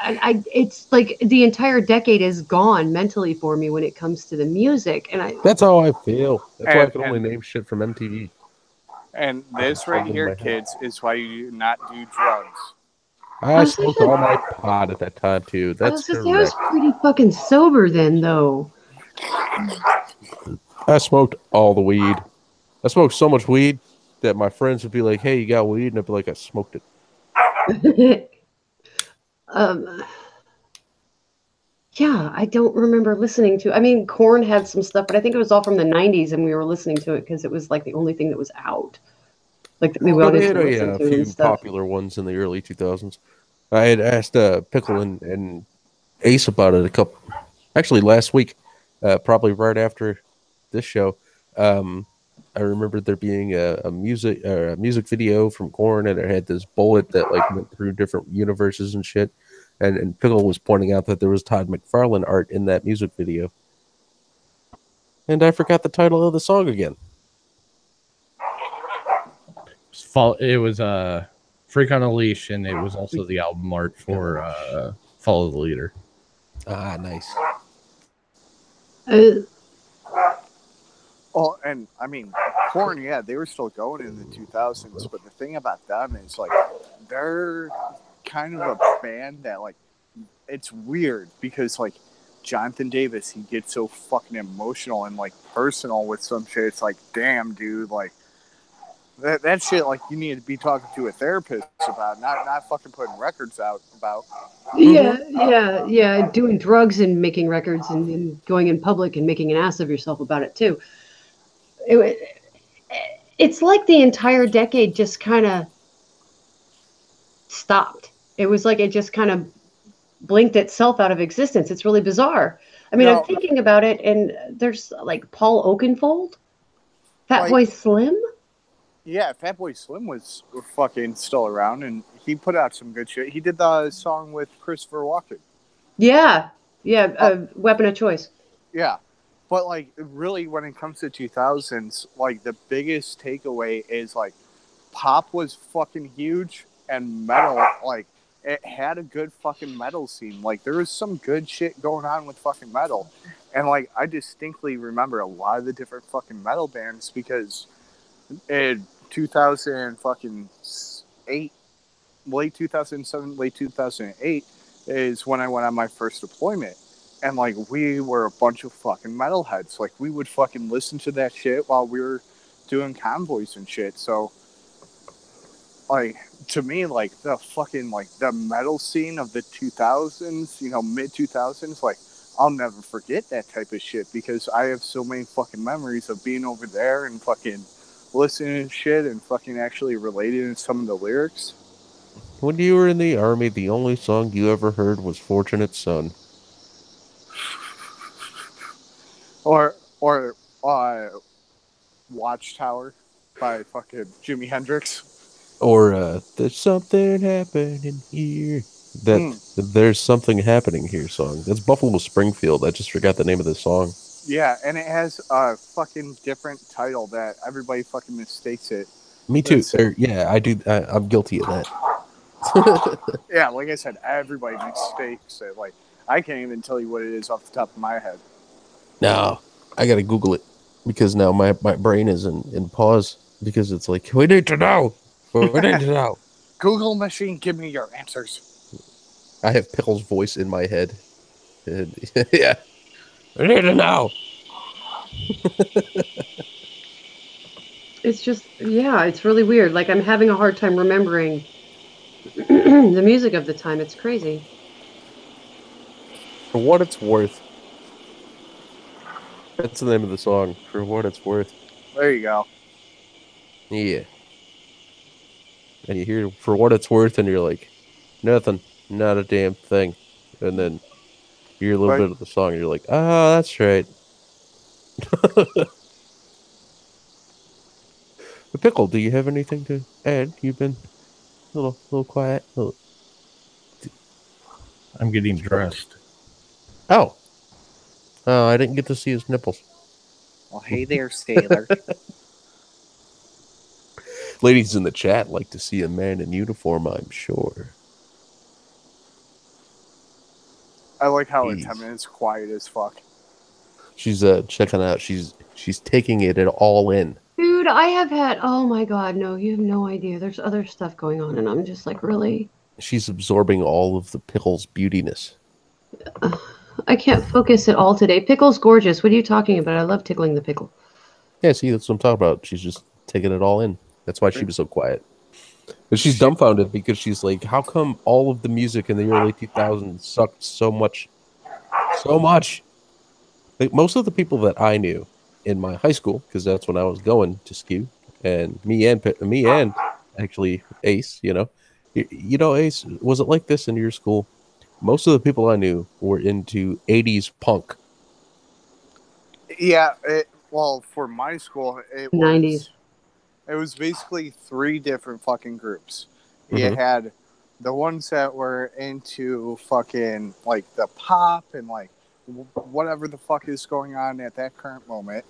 [SPEAKER 5] It's like the entire decade is gone mentally for me when it comes to the music. And
[SPEAKER 1] that's how I feel. That's why I can only name shit from MTV.
[SPEAKER 6] And this right here, kids, is why you do not do drugs.
[SPEAKER 1] I smoked all my pot at that time, too. That's
[SPEAKER 5] I was pretty fucking sober then, though.
[SPEAKER 1] I smoked all the weed. I smoked so much weed that my friends would be like, hey, you got weed? And I'd be like, I smoked it.
[SPEAKER 5] Yeah, I don't remember listening to. I mean, Korn had some stuff, but I think it was all from the 90s, and we were listening to it because it was like the only thing that was out. Like we wanted to listen to
[SPEAKER 1] a few
[SPEAKER 5] and stuff.
[SPEAKER 1] Popular ones in the early 2000s. I had asked Pickle and Ace about it actually last week, probably right after this show. I remember there being a music video from Korn, and it had this bullet that like went through different universes and shit. And Pickle was pointing out that there was Todd McFarlane art in that music video. And I forgot the title of the song again.
[SPEAKER 2] It was Freak on a Leash, and it was also the album art for Follow the Leader.
[SPEAKER 1] Ah, nice.
[SPEAKER 6] Oh, and I mean, Korn, yeah, they were still going in the 2000s, but the thing about them is, like, they're kind of a band that, like, it's weird because, like, Jonathan Davis, he gets so fucking emotional and, like, personal with some shit. It's like, damn, dude, like, that shit, like, you need to be talking to a therapist about, not fucking putting records out about.
[SPEAKER 5] Yeah. Doing drugs and making records and going in public and making an ass of yourself about it, too. It's like the entire decade just kind of stopped. It was like it just kind of blinked itself out of existence. It's really bizarre. I mean, I'm thinking about it, and there's like Paul Oakenfold, Fatboy Slim.
[SPEAKER 6] Yeah, Fatboy Slim was fucking still around, and he put out some good shit. He did the song with Christopher Walken.
[SPEAKER 5] Yeah, Weapon of Choice.
[SPEAKER 6] Yeah, but like really, when it comes to 2000s, like the biggest takeaway is like pop was fucking huge, and metal, like it had a good fucking metal scene. Like there was some good shit going on with fucking metal, and like I distinctly remember a lot of the different fucking metal bands because in 2000 fucking 8, late 2007, late 2008 is when I went on my first deployment. And like we were a bunch of fucking metalheads. Like we would fucking listen to that shit while we were doing convoys and shit. So like to me, like the fucking like the metal scene of the 2000s, you know, mid 2000s, like I'll never forget that type of shit because I have so many fucking memories of being over there and fucking listening to shit and fucking actually relating to some of the lyrics.
[SPEAKER 1] When you were in the army, the only song you ever heard was Fortunate Son.
[SPEAKER 6] Or Watchtower by fucking Jimi Hendrix.
[SPEAKER 1] Or There's Something Happening Here. There's Something Happening Here song. That's Buffalo Springfield. I just forgot the name of the song.
[SPEAKER 6] Yeah, and it has a fucking different title that everybody fucking mistakes it.
[SPEAKER 1] Me too. Yeah, I do. I'm guilty of that.
[SPEAKER 6] Yeah, like I said, everybody mistakes it. Like, I can't even tell you what it is off the top of my head.
[SPEAKER 1] No, I gotta Google it because now my brain is in pause because it's like, we need to know. We need to know.
[SPEAKER 6] Google machine, give me your answers.
[SPEAKER 1] I have Pickle's voice in my head. And, yeah. We need to know.
[SPEAKER 5] It's just, yeah, it's really weird. Like I'm having a hard time remembering the music of the time. It's crazy.
[SPEAKER 1] For What It's Worth. That's the name of the song. For What It's Worth.
[SPEAKER 6] There you go.
[SPEAKER 1] Yeah. And you hear For What It's Worth and you're like, nothing. Not a damn thing. And then you hear a little bit of the song and you're like, oh, that's right. But Pickle, do you have anything to add? You've been a little quiet.
[SPEAKER 2] I'm getting dressed.
[SPEAKER 1] Oh. Oh, I didn't get to see his nipples.
[SPEAKER 6] Well, hey there, sailor.
[SPEAKER 1] Ladies in the chat like to see a man in uniform, I'm sure.
[SPEAKER 6] I like how in 10 minutes quiet as fuck.
[SPEAKER 1] She's checking out. She's taking it all in.
[SPEAKER 5] Dude, I have had, oh my God, no, you have no idea. There's other stuff going on, and I'm just like, really?
[SPEAKER 1] She's absorbing all of the Pickle's beautiness.
[SPEAKER 5] I can't focus at all today. Pickle's gorgeous. What are you talking about? I love tickling the pickle.
[SPEAKER 1] Yeah, see, that's what I'm talking about. She's just taking it all in. That's why she was so quiet. But she's dumbfounded because she's like, how come all of the music in the early 2000s sucked so much? So much. Like, most of the people that I knew in my high school, because that's when I was going to SKU, and me and actually Ace, you know, Ace, was it like this in your school? Most of the people I knew were into 80s punk.
[SPEAKER 6] Yeah, well, for my school, it
[SPEAKER 5] 90s.
[SPEAKER 6] It was basically 3 different fucking groups. You had the ones that were into fucking like the pop and like whatever the fuck is going on at that current moment.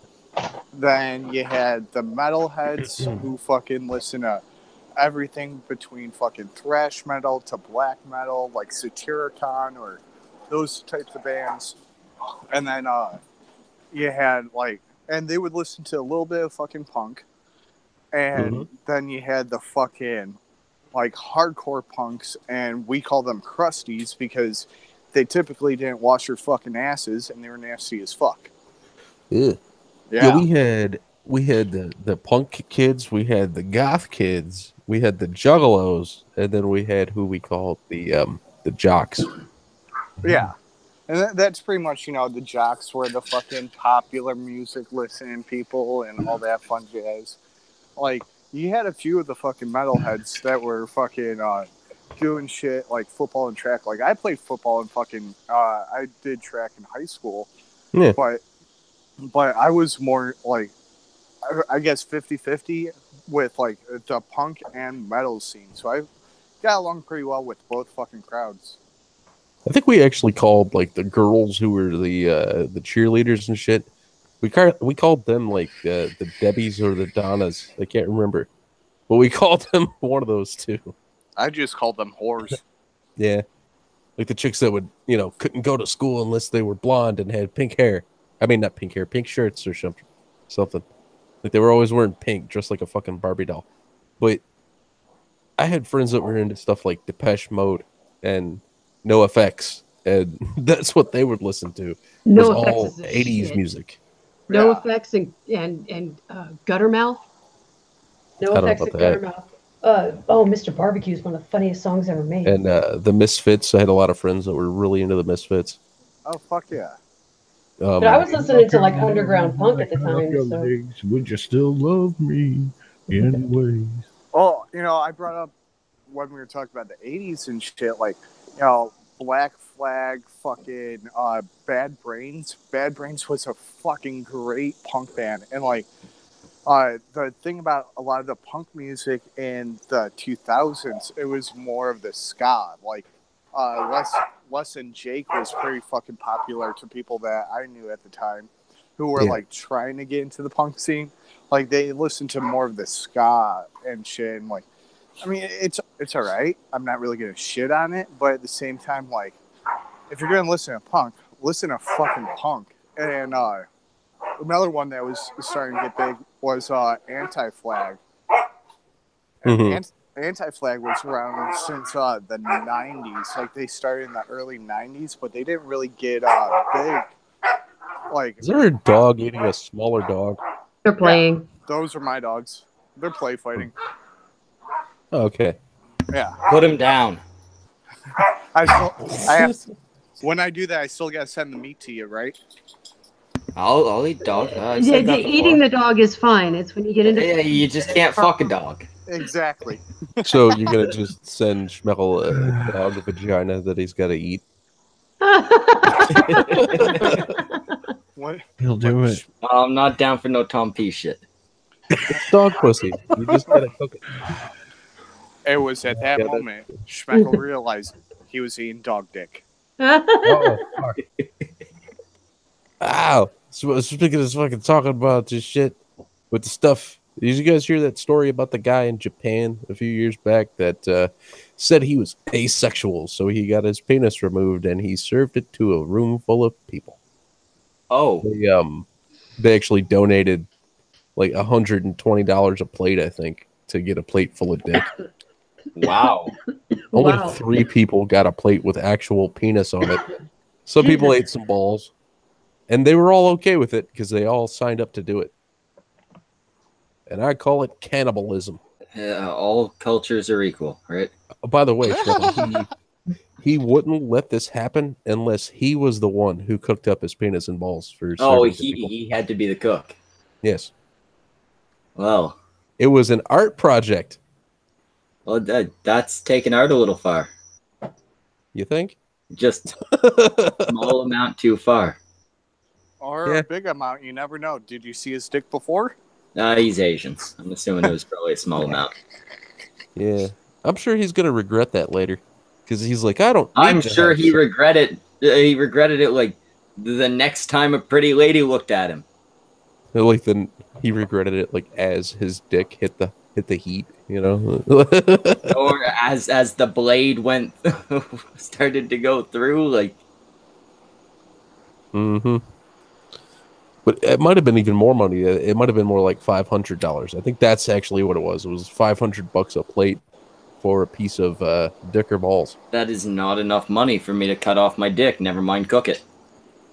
[SPEAKER 6] Then you had the metalheads who fucking listen to everything between fucking thrash metal to black metal, like Satyricon or those types of bands. And then you had like, and they would listen to a little bit of fucking punk. And then you had the fucking like hardcore punks, and we call them crusties because they typically didn't wash their fucking asses and they were nasty as fuck.
[SPEAKER 1] Yeah, we had the punk kids, we had the goth kids, we had the juggalos, and then we had who we called the jocks.
[SPEAKER 6] Yeah. And that's pretty much, the jocks were the fucking popular music listening people and all that fun jazz. Like, you had a few of the fucking metalheads that were fucking doing shit like football and track. Like, I played football and fucking, I did track in high school. Yeah. But I was more like, I guess 50-50 with like the punk and metal scene, so I got along pretty well with both fucking crowds.
[SPEAKER 1] I think we actually called like the girls who were the cheerleaders and shit. We called them like the Debbies or the Donnas. I can't remember, but we called them one of those two.
[SPEAKER 6] I just called them whores.
[SPEAKER 1] Yeah, like the chicks that would couldn't go to school unless they were blonde and had pink hair. I mean, not pink hair, pink shirts or something. Like they were always wearing pink, dressed like a fucking Barbie doll. But I had friends that were into stuff like Depeche Mode and NoFX, and that's what they would listen to. Was all 80s music.
[SPEAKER 5] NoFX and Guttermouth. NoFX and Guttermouth. Mr. Barbecue is one of the funniest songs ever made.
[SPEAKER 1] And the Misfits. I had a lot of friends that were really into the Misfits.
[SPEAKER 6] Oh fuck yeah!
[SPEAKER 5] But I was listening to like underground punk at the time. So.
[SPEAKER 2] Would you still love me anyways?
[SPEAKER 6] Well, I brought up when we were talking about the '80s and shit, like Black Flag, fucking Bad Brains. Bad Brains was a fucking great punk band, and like the thing about a lot of the punk music in the 2000s, it was more of the ska. Like Les and Jake was pretty fucking popular to people that I knew at the time, who were like trying to get into the punk scene. Like they listened to more of the ska and shit, and like. I mean, it's all right. I'm not really going to shit on it, but at the same time, like, if you're going to listen to punk, listen to fucking punk. And another one that was starting to get big was Anti-Flag.
[SPEAKER 1] Mm-hmm.
[SPEAKER 6] Anti-Flag was around since the 90s. Like, they started in the early 90s, but they didn't really get big. Like,
[SPEAKER 1] is there a dog eating a smaller dog?
[SPEAKER 5] They're playing.
[SPEAKER 6] Yeah, those are my dogs. They're play fighting.
[SPEAKER 1] Oh, okay.
[SPEAKER 6] Yeah.
[SPEAKER 3] Put him down.
[SPEAKER 6] When I do that, I still gotta send the meat to you, right?
[SPEAKER 3] I'll eat dog.
[SPEAKER 5] Eating the dog is fine. It's when you get into
[SPEAKER 3] you just can't fuck a dog.
[SPEAKER 6] Exactly.
[SPEAKER 1] So you're gonna just send Schmeckel a dog a vagina that he's got to eat?
[SPEAKER 6] What?
[SPEAKER 2] He'll do it.
[SPEAKER 3] I'm not down for no Tom P shit.
[SPEAKER 1] It's dog pussy. You just gotta cook it.
[SPEAKER 6] It was at that moment Schmeckel realized he was eating dog dick.
[SPEAKER 2] Oh,
[SPEAKER 1] Wow. So speaking of fucking talking about this shit with the stuff, did you guys hear that story about the guy in Japan a few years back that said he was asexual, so he got his penis removed and he served it to a room full of people?
[SPEAKER 3] Oh.
[SPEAKER 1] They actually donated like $120 a plate, I think, to get a plate full of dick.
[SPEAKER 3] Wow.
[SPEAKER 1] Only 3 people got a plate with actual penis on it. Some people ate some balls. And they were all okay with it because they all signed up to do it. And I call it cannibalism.
[SPEAKER 3] All cultures are equal, right?
[SPEAKER 1] By the way, he wouldn't let this happen unless he was the one who cooked up his penis and balls for
[SPEAKER 3] he had to be the cook.
[SPEAKER 1] Yes.
[SPEAKER 3] Well.
[SPEAKER 1] It was an art project.
[SPEAKER 3] Well, that's taking art a little far.
[SPEAKER 1] You think?
[SPEAKER 3] Just small amount too far.
[SPEAKER 6] Or a big amount, you never know. Did you see his dick before?
[SPEAKER 3] He's Asian. I'm assuming it was probably a small amount.
[SPEAKER 1] Yeah. I'm sure he's going to regret that later. Because he's like,
[SPEAKER 3] I'm sure he regretted it like the next time a pretty lady looked at him.
[SPEAKER 1] Like then he regretted it like as his dick hit the heat, you know?
[SPEAKER 3] Or as the blade started to go through, like.
[SPEAKER 1] Mm-hmm. But it might have been even more money. It might have been more like $500. I think that's actually what it was. It was $500 a plate for a piece of dick or balls.
[SPEAKER 3] That is not enough money for me to cut off my dick. Never mind cook it.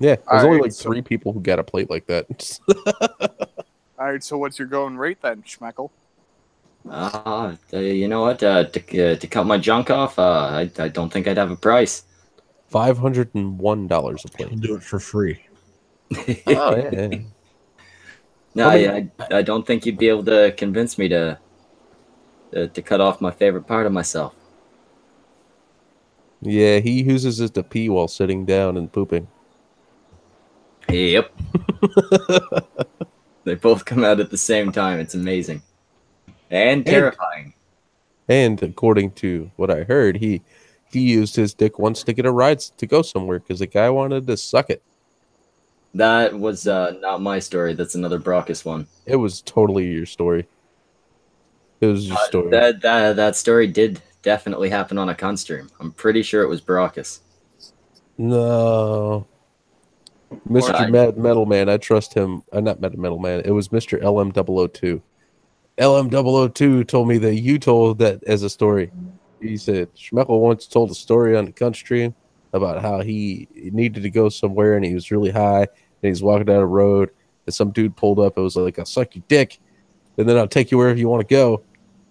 [SPEAKER 1] Yeah, there's only like 3 people who got a plate like that.
[SPEAKER 6] All right, so what's your going rate then, Schmeckel?
[SPEAKER 3] You know what? To cut my junk off, I don't think I'd have a price.
[SPEAKER 1] $501 a plate.
[SPEAKER 2] I'll do it for free.
[SPEAKER 1] Oh yeah.
[SPEAKER 3] No, I don't think you'd be able to convince me to cut off my favorite part of myself.
[SPEAKER 1] Yeah, he uses it to pee while sitting down and pooping.
[SPEAKER 3] Yep. They both come out at the same time. It's amazing. And terrifying.
[SPEAKER 1] And according to what I heard, he used his dick once to get a ride to go somewhere because the guy wanted to suck it.
[SPEAKER 3] That was not my story. That's another Brockus one.
[SPEAKER 1] It was totally your story. It was your story.
[SPEAKER 3] That story did definitely happen on a cunt stream. I'm pretty sure it was Brockus.
[SPEAKER 1] No. Mr. Metal Man, I trust him. Not Metal Man. It was Mr. LM002. LM002 told me that you told that as a story. He said Schmeckel once told a story on the cunt stream about how he needed to go somewhere and he was really high and he's walking down a road and some dude pulled up. It was like, I'll suck your dick and then I'll take you wherever you want to go.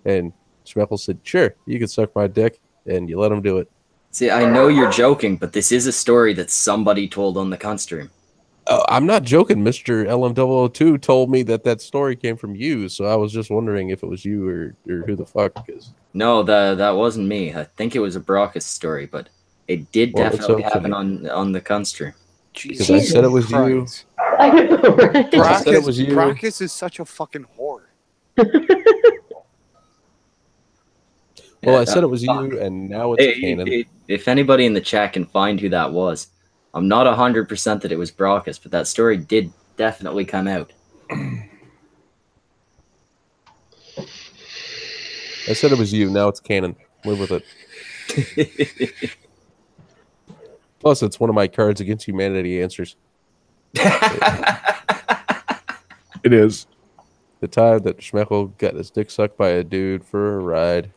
[SPEAKER 1] And Schmeckel said, sure, you can suck my dick, and you let him do it.
[SPEAKER 3] See, I know you're joking, but this is a story that somebody told on the cunt stream.
[SPEAKER 1] Oh, I'm not joking. Mr. LM002 told me that story came from you, so I was just wondering if it was you or who the fuck is.
[SPEAKER 3] No, that wasn't me. I think it was a Brockus story, but it did definitely happen on the cunt stream.
[SPEAKER 1] Because I said it was you.
[SPEAKER 5] I know, right?
[SPEAKER 1] I said it was you.
[SPEAKER 6] Brockus is such a fucking whore.
[SPEAKER 1] Well, I said it was you, and now it's canon.
[SPEAKER 3] If anybody in the chat can find who that was, I'm not 100% that it was Brockus, but that story did definitely come out.
[SPEAKER 1] I said it was you. Now it's canon. Live with it. Plus, it's one of my Cards Against Humanity answers. It is. The time that Schmeckel got his dick sucked by a dude for a ride.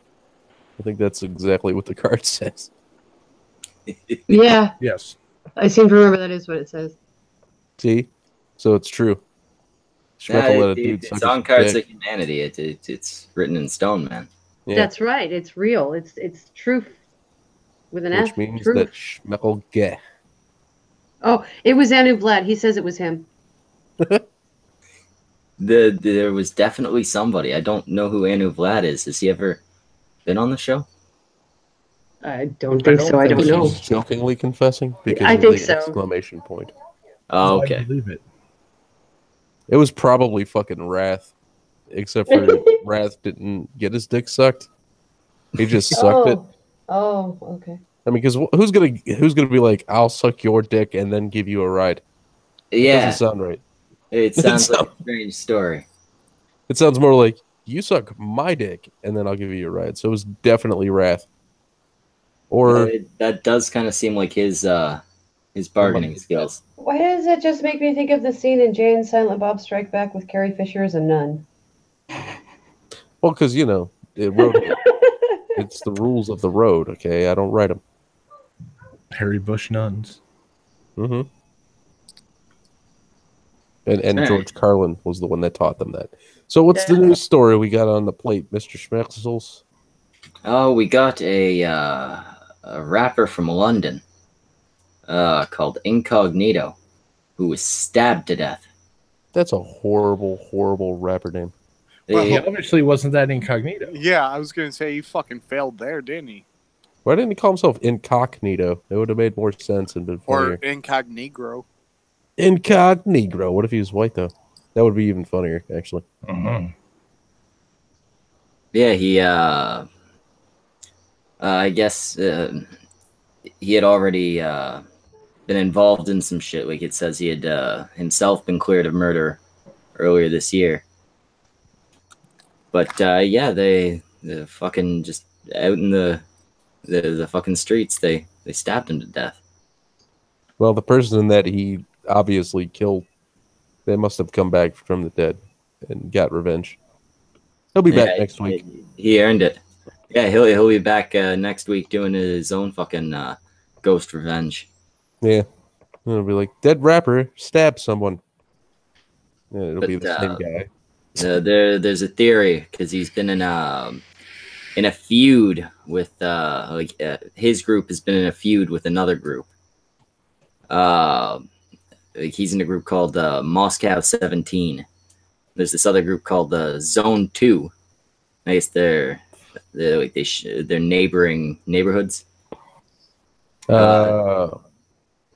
[SPEAKER 1] I think that's exactly what the card says.
[SPEAKER 5] Yeah.
[SPEAKER 2] Yes.
[SPEAKER 5] I seem to remember that is what it says.
[SPEAKER 1] See? So it's true. Schmeckel let a dude suck
[SPEAKER 3] it's on
[SPEAKER 1] his
[SPEAKER 3] Cards
[SPEAKER 1] dick.
[SPEAKER 3] of Humanity. It's written in stone, man.
[SPEAKER 1] Yeah.
[SPEAKER 5] That's right. It's real. It's truth with an S.
[SPEAKER 1] Which means
[SPEAKER 5] truth.
[SPEAKER 1] that Schmeckel gay.
[SPEAKER 5] Oh, it was Anu Vlad. He says it was him.
[SPEAKER 3] There was definitely somebody. I don't know who Anu Vlad is. Has he ever been on the show?
[SPEAKER 5] I don't think so. I don't know.
[SPEAKER 1] He's jokingly confessing because
[SPEAKER 5] I
[SPEAKER 1] of
[SPEAKER 5] think
[SPEAKER 1] the
[SPEAKER 5] so.
[SPEAKER 1] exclamation point.
[SPEAKER 3] Oh, okay.
[SPEAKER 2] I believe it.
[SPEAKER 1] It was probably fucking Wrath, except for Wrath didn't get his dick sucked. He just sucked it.
[SPEAKER 5] Oh, okay.
[SPEAKER 1] I mean, because who's gonna be like, I'll suck your dick and then give you a ride?
[SPEAKER 3] Yeah,
[SPEAKER 1] Doesn't sound right.
[SPEAKER 3] it sounds like a strange story.
[SPEAKER 1] It sounds more like you suck my dick and then I'll give you a ride. So it was definitely Wrath. Or
[SPEAKER 3] That does kind of seem like his bargaining skills.
[SPEAKER 5] Why does it just make me think of the scene in Jay and Silent Bob Strike Back with Carrie Fisher as a nun?
[SPEAKER 1] well, because it wrote it's the rules of the road. Okay, I don't write them.
[SPEAKER 2] Harry Bush nuns.
[SPEAKER 1] Mm-hmm. And George Carlin was the one that taught them that. So what's the news story we got on the plate, Mr. Schmetzels?
[SPEAKER 3] Oh, we got a rapper from London called Incognito who was stabbed to death.
[SPEAKER 1] That's a horrible, horrible rapper name.
[SPEAKER 2] He obviously wasn't that Incognito.
[SPEAKER 6] Yeah, I was going to say he fucking failed there, didn't he?
[SPEAKER 1] Why didn't he call himself Incognito? It would have made more sense and been funnier.
[SPEAKER 6] Or Incognito.
[SPEAKER 1] Incognito. What if he was white, though? That would be even funnier, actually.
[SPEAKER 2] Mm-hmm.
[SPEAKER 3] Yeah, he I guess he had already been involved in some shit. Like it says he had himself been cleared of murder earlier this year. But yeah, they fucking just out in the fucking streets, they stabbed him to death.
[SPEAKER 1] Well, the person that he obviously killed, they must have come back from the dead and got revenge. He'll be back next week.
[SPEAKER 3] He earned it. Yeah, he'll be back next week doing his own fucking ghost revenge.
[SPEAKER 1] Yeah, it'll be like dead rapper stabbed someone. Yeah, it'll be the same guy.
[SPEAKER 3] There's a theory because he's been in a feud with his group has been in a feud with another group. He's in a group called Moscow 17. There's this other group called Zone 2. I guess they're neighboring neighborhoods.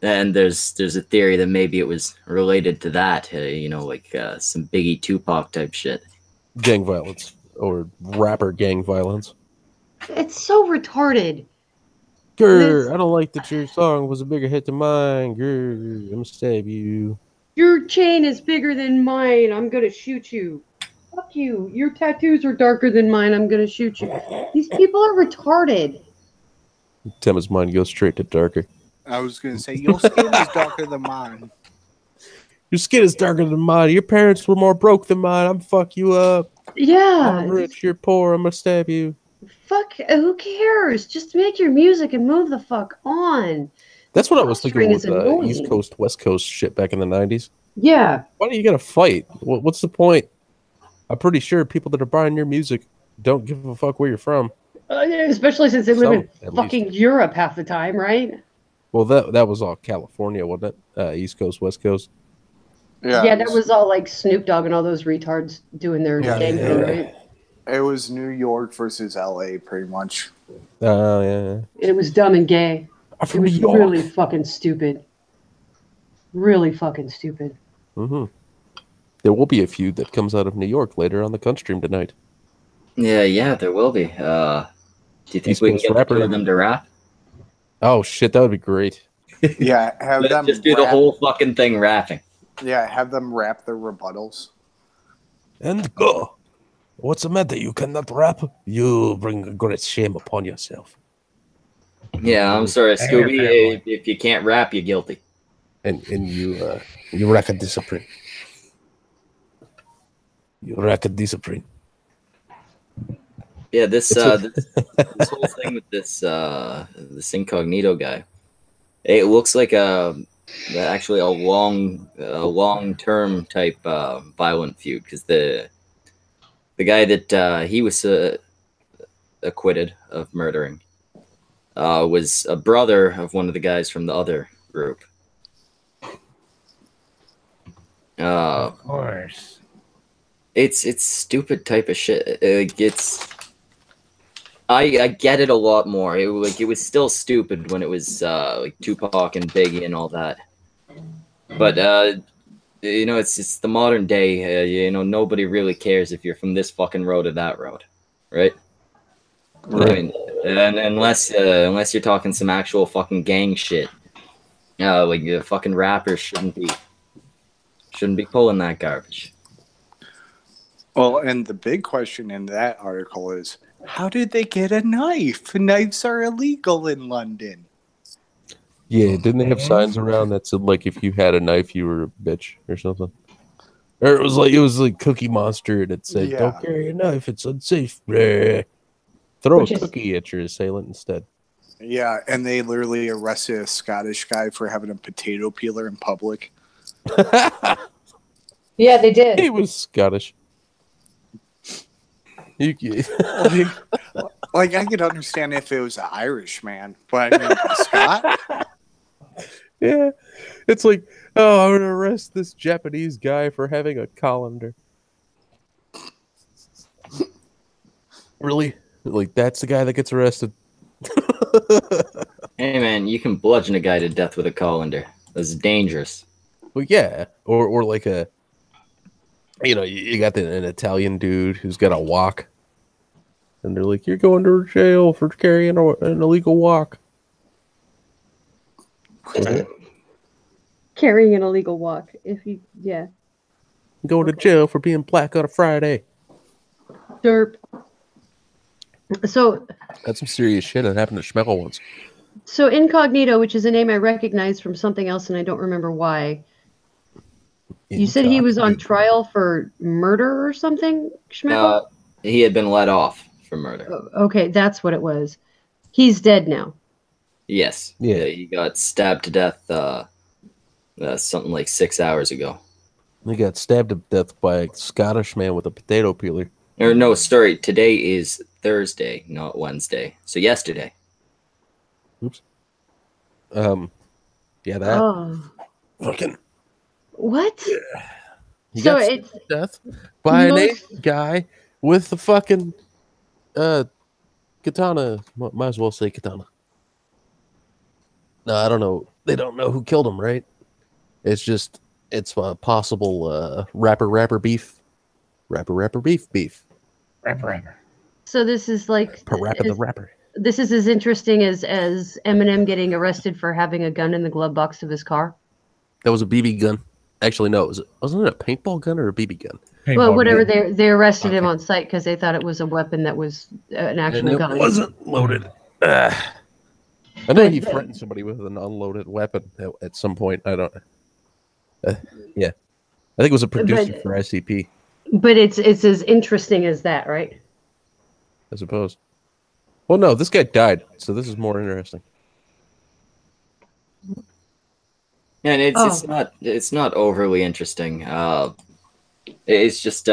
[SPEAKER 3] And there's a theory that maybe it was related to that, some Biggie Tupac type shit.
[SPEAKER 1] Gang violence. or rapper gang violence.
[SPEAKER 5] It's so retarded.
[SPEAKER 1] Grr, I don't like that your song was a bigger hit than mine. Grr, I'm gonna stab you.
[SPEAKER 5] Your chain is bigger than mine. I'm gonna shoot you. Fuck you. Your tattoos are darker than mine. I'm gonna shoot you. These people are retarded.
[SPEAKER 1] Tim's mind goes straight to darker.
[SPEAKER 6] I was going to say, your skin is darker than mine.
[SPEAKER 1] Your skin is darker than mine. Your parents were more broke than mine. I'm fuck you up.
[SPEAKER 5] Yeah.
[SPEAKER 1] I'm rich. You're poor. I'm gonna stab you.
[SPEAKER 5] Fuck. Who cares? Just make your music and move the fuck on.
[SPEAKER 1] That's what I was thinking with
[SPEAKER 5] Annoying.
[SPEAKER 1] East Coast, West Coast shit back in the 90s.
[SPEAKER 5] Yeah.
[SPEAKER 1] Why do you gotta fight? What's the point? I'm pretty sure people that are buying your music don't give a fuck where you're from.
[SPEAKER 5] Especially since they live
[SPEAKER 1] At
[SPEAKER 5] in fucking Europe half the time, right?
[SPEAKER 1] Well, that was all California, wasn't it? East Coast, West Coast.
[SPEAKER 5] Yeah, that was all like Snoop Dogg and all those retards doing their gang thing, right?
[SPEAKER 6] It was New York versus LA, pretty much.
[SPEAKER 1] Oh, yeah.
[SPEAKER 5] It was dumb and gay.
[SPEAKER 1] I'm
[SPEAKER 5] It was really fucking stupid. Really fucking stupid.
[SPEAKER 1] Mm-hmm. There will be a feud that comes out of New York later on the Cunt Stream tonight.
[SPEAKER 3] Yeah, there will be. Do you think
[SPEAKER 1] East
[SPEAKER 3] we can
[SPEAKER 1] Coast
[SPEAKER 3] get
[SPEAKER 1] rapper.
[SPEAKER 3] two of them to rap?
[SPEAKER 1] Oh, shit, that would be great.
[SPEAKER 6] Yeah, have
[SPEAKER 3] Let's
[SPEAKER 6] them
[SPEAKER 3] just do the
[SPEAKER 6] rap-
[SPEAKER 3] whole fucking thing rapping.
[SPEAKER 6] Yeah, have them rap their rebuttals.
[SPEAKER 1] And go. What's the matter? You cannot rap? You bring a great shame upon yourself.
[SPEAKER 3] Yeah, I'm sorry, Scooby. If you can't rap, you're guilty.
[SPEAKER 1] And you lack a discipline. You lack a discipline.
[SPEAKER 3] Yeah, this whole thing with this Incognito guy, it looks like actually a long-term type violent feud, because the guy that he was acquitted of murdering was a brother of one of the guys from the other group.
[SPEAKER 2] Of course.
[SPEAKER 3] It's stupid type of shit. I get it a lot more. It was still stupid when it was like Tupac and Biggie and all that. But it's the modern day. Nobody really cares if you're from this fucking road or that road, right? I mean, and unless you're talking some actual fucking gang shit, like the fucking rappers shouldn't be pulling that garbage.
[SPEAKER 6] Well, and the big question in that article is, how did they get a knife? Knives are illegal in London.
[SPEAKER 1] Yeah, didn't they have signs around that said like if you had a knife you were a bitch or something? Or it was like Cookie Monster and it said,
[SPEAKER 6] Yeah.
[SPEAKER 1] "Don't carry a knife; it's unsafe." Bleh. Throw a cookie at your assailant instead.
[SPEAKER 6] Yeah, and they literally arrested a Scottish guy for having a potato peeler in public.
[SPEAKER 5] Yeah, they did.
[SPEAKER 1] He was Scottish.
[SPEAKER 6] Like I could understand if it was an Irish man, but I mean, Scott.
[SPEAKER 1] Yeah, it's like, oh, I'm gonna arrest this Japanese guy for having a colander. Really? Like that's the guy that gets arrested?
[SPEAKER 3] Hey man, you can bludgeon a guy to death with a colander. That's dangerous.
[SPEAKER 1] Well, yeah, or like a, you got an Italian dude who's got a wok, and they're like, you're going to jail for carrying an illegal wok.
[SPEAKER 5] Carrying an illegal wok.
[SPEAKER 1] Going to jail for being black on a Friday.
[SPEAKER 5] Derp. So
[SPEAKER 1] That's some serious shit that happened to Schmeckel once.
[SPEAKER 5] So Incognito, which is a name I recognize from something else, and I don't remember why. You said he was on trial for murder or something, Schmeckel?
[SPEAKER 3] He had been let off for murder.
[SPEAKER 5] Okay, that's what it was. He's dead now.
[SPEAKER 3] Yes. Yeah, he got stabbed to death something like 6 hours ago.
[SPEAKER 1] He got stabbed to death by a Scottish man with a potato peeler.
[SPEAKER 3] Or no, sorry. Today is Thursday, not Wednesday. So yesterday.
[SPEAKER 1] Oops. Yeah, that.
[SPEAKER 5] Oh.
[SPEAKER 1] Fucking.
[SPEAKER 5] What?
[SPEAKER 1] Yeah. He
[SPEAKER 5] So
[SPEAKER 1] got
[SPEAKER 5] it's
[SPEAKER 1] stabbed to death by an Asian guy with the fucking katana. Might as well say katana. No, I don't know. They don't know who killed him, right? It's just, it's possible rapper beef. Rapper beef.
[SPEAKER 2] Rapper.
[SPEAKER 5] So this is like
[SPEAKER 1] Parappa the Rapper.
[SPEAKER 5] This is as interesting as Eminem getting arrested for having a gun in the glove box of his car.
[SPEAKER 1] That was a BB gun. Actually, no, wasn't it a paintball gun or a BB gun?
[SPEAKER 5] Well, whatever. They arrested him on site because they thought it was a weapon that was an actual gun.
[SPEAKER 1] It wasn't loaded. I know he threatened somebody with an unloaded weapon at some point. I don't. Yeah, I think it was a producer for SCP.
[SPEAKER 5] But it's as interesting as that, right?
[SPEAKER 1] I suppose. Well, no, this guy died, so this is more interesting.
[SPEAKER 3] Yeah, and it's not overly interesting. It's just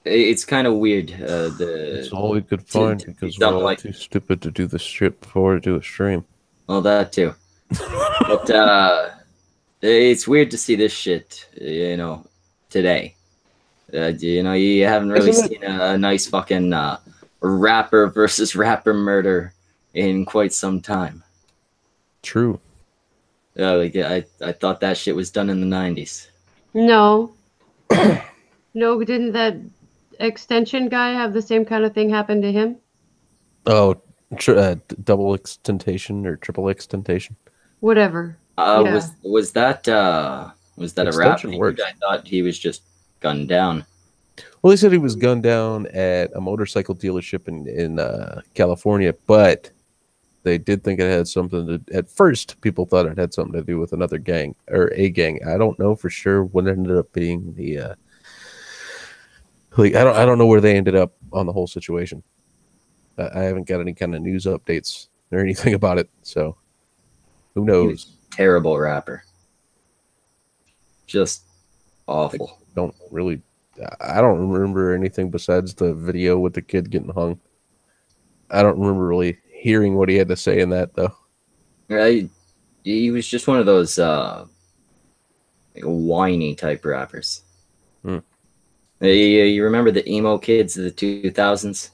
[SPEAKER 3] it's kind of weird.
[SPEAKER 1] It's all we could find because we're all too stupid to do the shit before to do a stream.
[SPEAKER 3] Well, that too. But it's weird to see this shit, today. You haven't really seen a nice fucking rapper versus rapper murder in quite some time.
[SPEAKER 1] True.
[SPEAKER 3] I thought that shit was done in the 90s.
[SPEAKER 5] No. No, didn't that extension guy have the same kind of thing happen to him?
[SPEAKER 1] Oh, double extentation or triple extentation.
[SPEAKER 5] Whatever.
[SPEAKER 3] Was that a rap? I thought he was just gunned down.
[SPEAKER 1] Well, they said he was gunned down at a motorcycle dealership in California, but they did think it had something to. At first, people thought it had something to do with another gang or a gang. I don't know for sure what ended up being the. I don't know where they ended up on the whole situation. I haven't got any kind of news updates or anything about it, so who knows?
[SPEAKER 3] Terrible rapper. Just awful.
[SPEAKER 1] I don't remember anything besides the video with the kid getting hung. I don't remember really hearing what he had to say in that, though.
[SPEAKER 3] He was just one of those whiny type rappers. You remember the emo kids of the 2000s?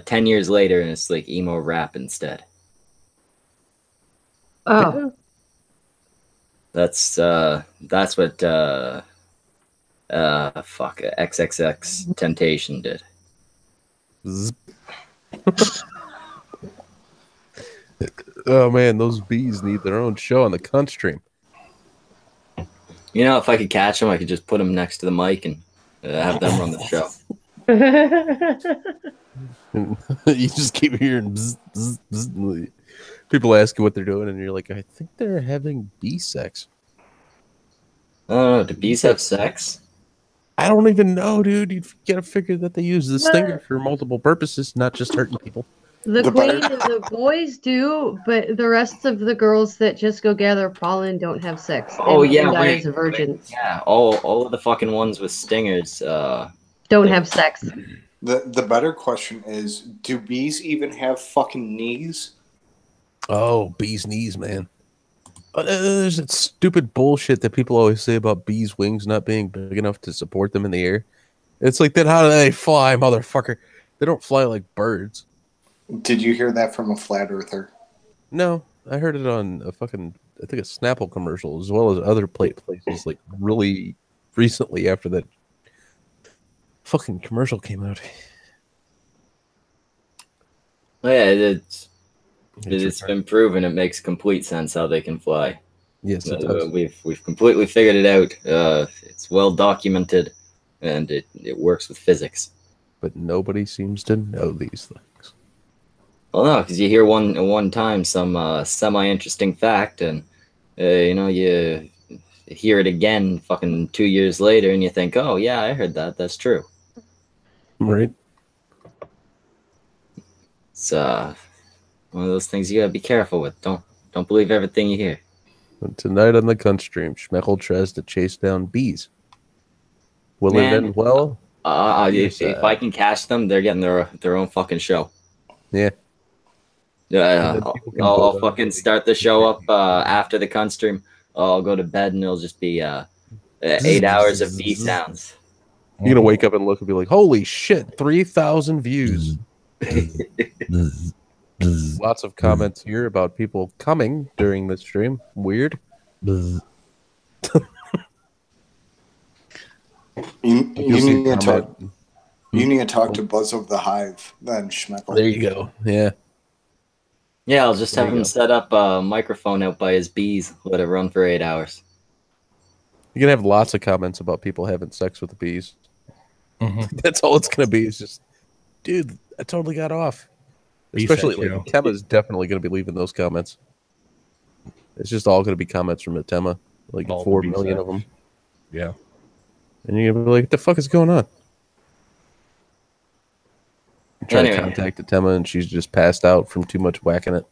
[SPEAKER 3] 10 years later, and it's like emo rap instead.
[SPEAKER 5] Oh.
[SPEAKER 3] That's what XXX Temptation did.
[SPEAKER 1] Oh man, those bees need their own show on the cunt stream.
[SPEAKER 3] If I could catch them, I could just put them next to the mic and have them run the show.
[SPEAKER 1] You just keep hearing bzz, bzz, bzz. People ask you what they're doing, and you're like, I think they're having bee sex.
[SPEAKER 3] Oh, do bees have sex?
[SPEAKER 1] I don't even know, dude. You gotta figure that they use the stinger for multiple purposes, not just hurting people.
[SPEAKER 5] The queen and the boys do, but the rest of the girls that just go gather pollen don't have sex.
[SPEAKER 3] Die
[SPEAKER 5] as a virgin.
[SPEAKER 3] Yeah, all of the fucking ones with stingers
[SPEAKER 5] don't have sex.
[SPEAKER 4] The better question is, do bees even have fucking knees?
[SPEAKER 1] Oh, bees' knees, man. There's that stupid bullshit that people always say about bees' wings not being big enough to support them in the air. It's like, then how do they fly, motherfucker? They don't fly like birds.
[SPEAKER 4] Did you hear that from a flat earther?
[SPEAKER 1] No, I heard it on a fucking, I think a Snapple commercial, as well as other places, like really recently after that fucking commercial came out.
[SPEAKER 3] Yeah, it's been proven. It makes complete sense how they can fly.
[SPEAKER 1] Yes, it does.
[SPEAKER 3] We've completely figured it out. It's well documented, and it works with physics.
[SPEAKER 1] But nobody seems to know these things.
[SPEAKER 3] Well, no, because you hear one time some semi-interesting fact, and you hear it again fucking 2 years later, and you think, oh yeah, I heard that. That's true.
[SPEAKER 1] Right.
[SPEAKER 3] It's one of those things you gotta be careful with. Don't believe everything you hear.
[SPEAKER 1] And tonight on the cunt stream, Schmeckel tries to chase down bees. Will it end well?
[SPEAKER 3] If I can catch them, they're getting their own fucking show.
[SPEAKER 1] Yeah.
[SPEAKER 3] Yeah, I'll fucking start the show up after the cunt stream. I'll go to bed and it'll just be 8 hours of bee sounds.
[SPEAKER 1] You're gonna wake up and look and be like, "Holy shit, 3,000 views." Lots of comments here about people coming during the stream. Weird.
[SPEAKER 4] You need to You need to talk to Buzz of the Hive, then Schmeckle.
[SPEAKER 1] There you go. Yeah.
[SPEAKER 3] Yeah, I'll just have him set up a microphone out by his bees. Let it run for 8 hours.
[SPEAKER 1] You're going to have lots of comments about people having sex with the bees. That's all it's going to be. It's just, dude, I totally got off. Especially, like, Tema's definitely going to be leaving those comments. It's just all going to be comments from Tema. Like, all 4 million of them.
[SPEAKER 2] Yeah.
[SPEAKER 1] And you're going to be like, what the fuck is going on? Trying to contact Tema, and she's just passed out from too much whacking it.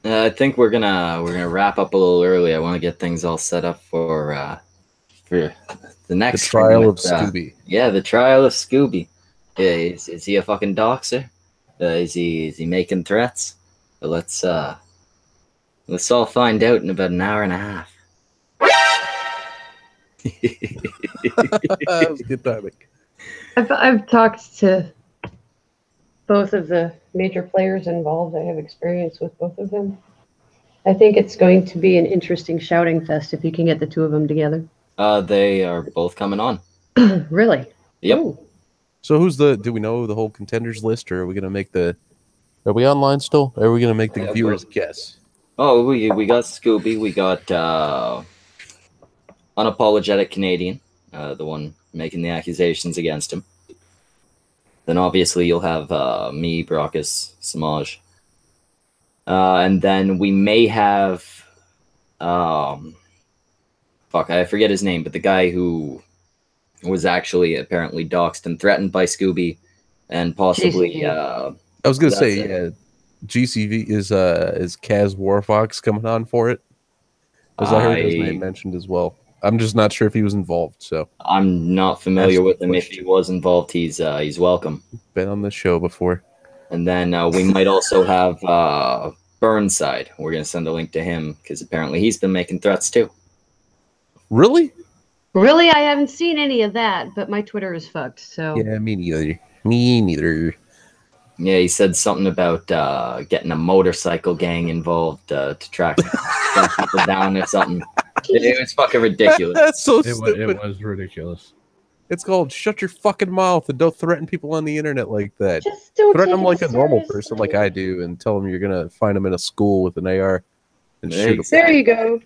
[SPEAKER 3] I think we're gonna wrap up a little early. I want to get things all set up for the next
[SPEAKER 1] trial of Scooby.
[SPEAKER 3] Yeah, the trial of Scooby. Yeah, is he a fucking doxer? Is he making threats? But let's all find out in about an hour and a half.
[SPEAKER 1] That was good timing.
[SPEAKER 5] I've talked to both of the major players involved. I have experience with both of them. I think it's going to be an interesting shouting fest if you can get the two of them together.
[SPEAKER 3] They are both coming on.
[SPEAKER 5] Really?
[SPEAKER 3] Yep.
[SPEAKER 5] Ooh.
[SPEAKER 1] So do we know the whole contenders list, or are we going to make are we online still? Or are we going to make the viewers guess?
[SPEAKER 3] Oh, we got Scooby. We got Unapologetic Canadian, the one making the accusations against him. Then obviously you'll have me, Brockus, Samaj. And then we may have fuck, I forget his name, but the guy who was actually apparently doxxed and threatened by Scooby, and possibly
[SPEAKER 1] I was gonna say, yeah, GCV is Kaz Warfox coming on for it? Because I heard his name mentioned as well. I'm just not sure if he was involved, so
[SPEAKER 3] I'm not familiar with him. If he was involved, he's welcome.
[SPEAKER 1] Been on the show before.
[SPEAKER 3] And then we might also have Burnside. We're gonna send a link to him because apparently he's been making threats too.
[SPEAKER 1] Really?
[SPEAKER 5] Really, I haven't seen any of that, but my Twitter is fucked. So
[SPEAKER 1] yeah, me neither. Me neither.
[SPEAKER 3] Yeah, he said something about getting a motorcycle gang involved to track people down or something. It was fucking ridiculous.
[SPEAKER 1] That's so stupid.
[SPEAKER 2] It was ridiculous.
[SPEAKER 1] It's called shut your fucking mouth and don't threaten people on the internet like that.
[SPEAKER 5] Just don't
[SPEAKER 1] threaten them
[SPEAKER 5] take
[SPEAKER 1] like
[SPEAKER 5] it
[SPEAKER 1] a normal
[SPEAKER 5] seriously.
[SPEAKER 1] person like I do and tell them you're going to find them in a school with an AR and shoot them.
[SPEAKER 5] There you go.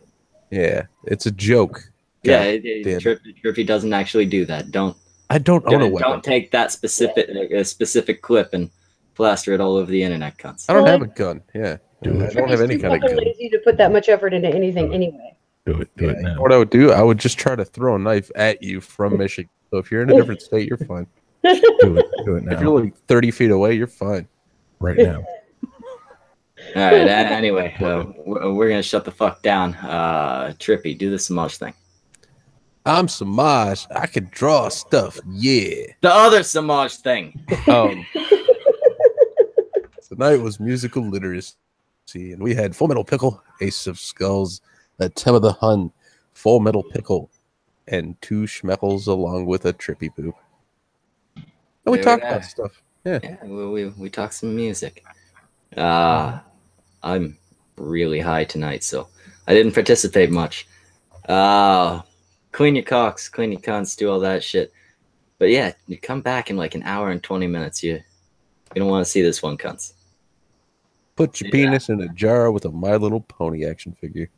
[SPEAKER 1] Yeah, it's a joke.
[SPEAKER 3] Yeah, Trippy doesn't actually do that.
[SPEAKER 1] I don't own a weapon.
[SPEAKER 3] Don't take that specific clip and plaster it all over the internet, cunts.
[SPEAKER 1] I don't have a gun. Yeah. I don't have any kind of gun.
[SPEAKER 5] Lazy to put that much effort into anything anyway.
[SPEAKER 2] Do it now.
[SPEAKER 1] What I would do, I would just try to throw a knife at you from Michigan. So if you're in a different state, you're fine.
[SPEAKER 2] Do it now.
[SPEAKER 1] If you're like 30 feet away, you're fine.
[SPEAKER 2] Right now.
[SPEAKER 3] All right. Anyway, we're gonna shut the fuck down. Trippy, do the Samaj thing.
[SPEAKER 1] I'm Samaj. I can draw stuff. Yeah.
[SPEAKER 3] The other Samaj thing.
[SPEAKER 1] Tonight was musical literacy, and we had Full Metal Pickle, Ace of Skulls, Tema the Hun, Full Metal Pickle, and 2 Schmeckles along with a Trippy Poop. And we talked about stuff. Yeah,
[SPEAKER 3] we talked some music. I'm really high tonight, so I didn't participate much. Clean your cocks, clean your cunts, do all that shit. But yeah, you come back in like an hour and 20 minutes. You don't want to see this one, cunts.
[SPEAKER 1] Put your penis in a jar with a My Little Pony action figure.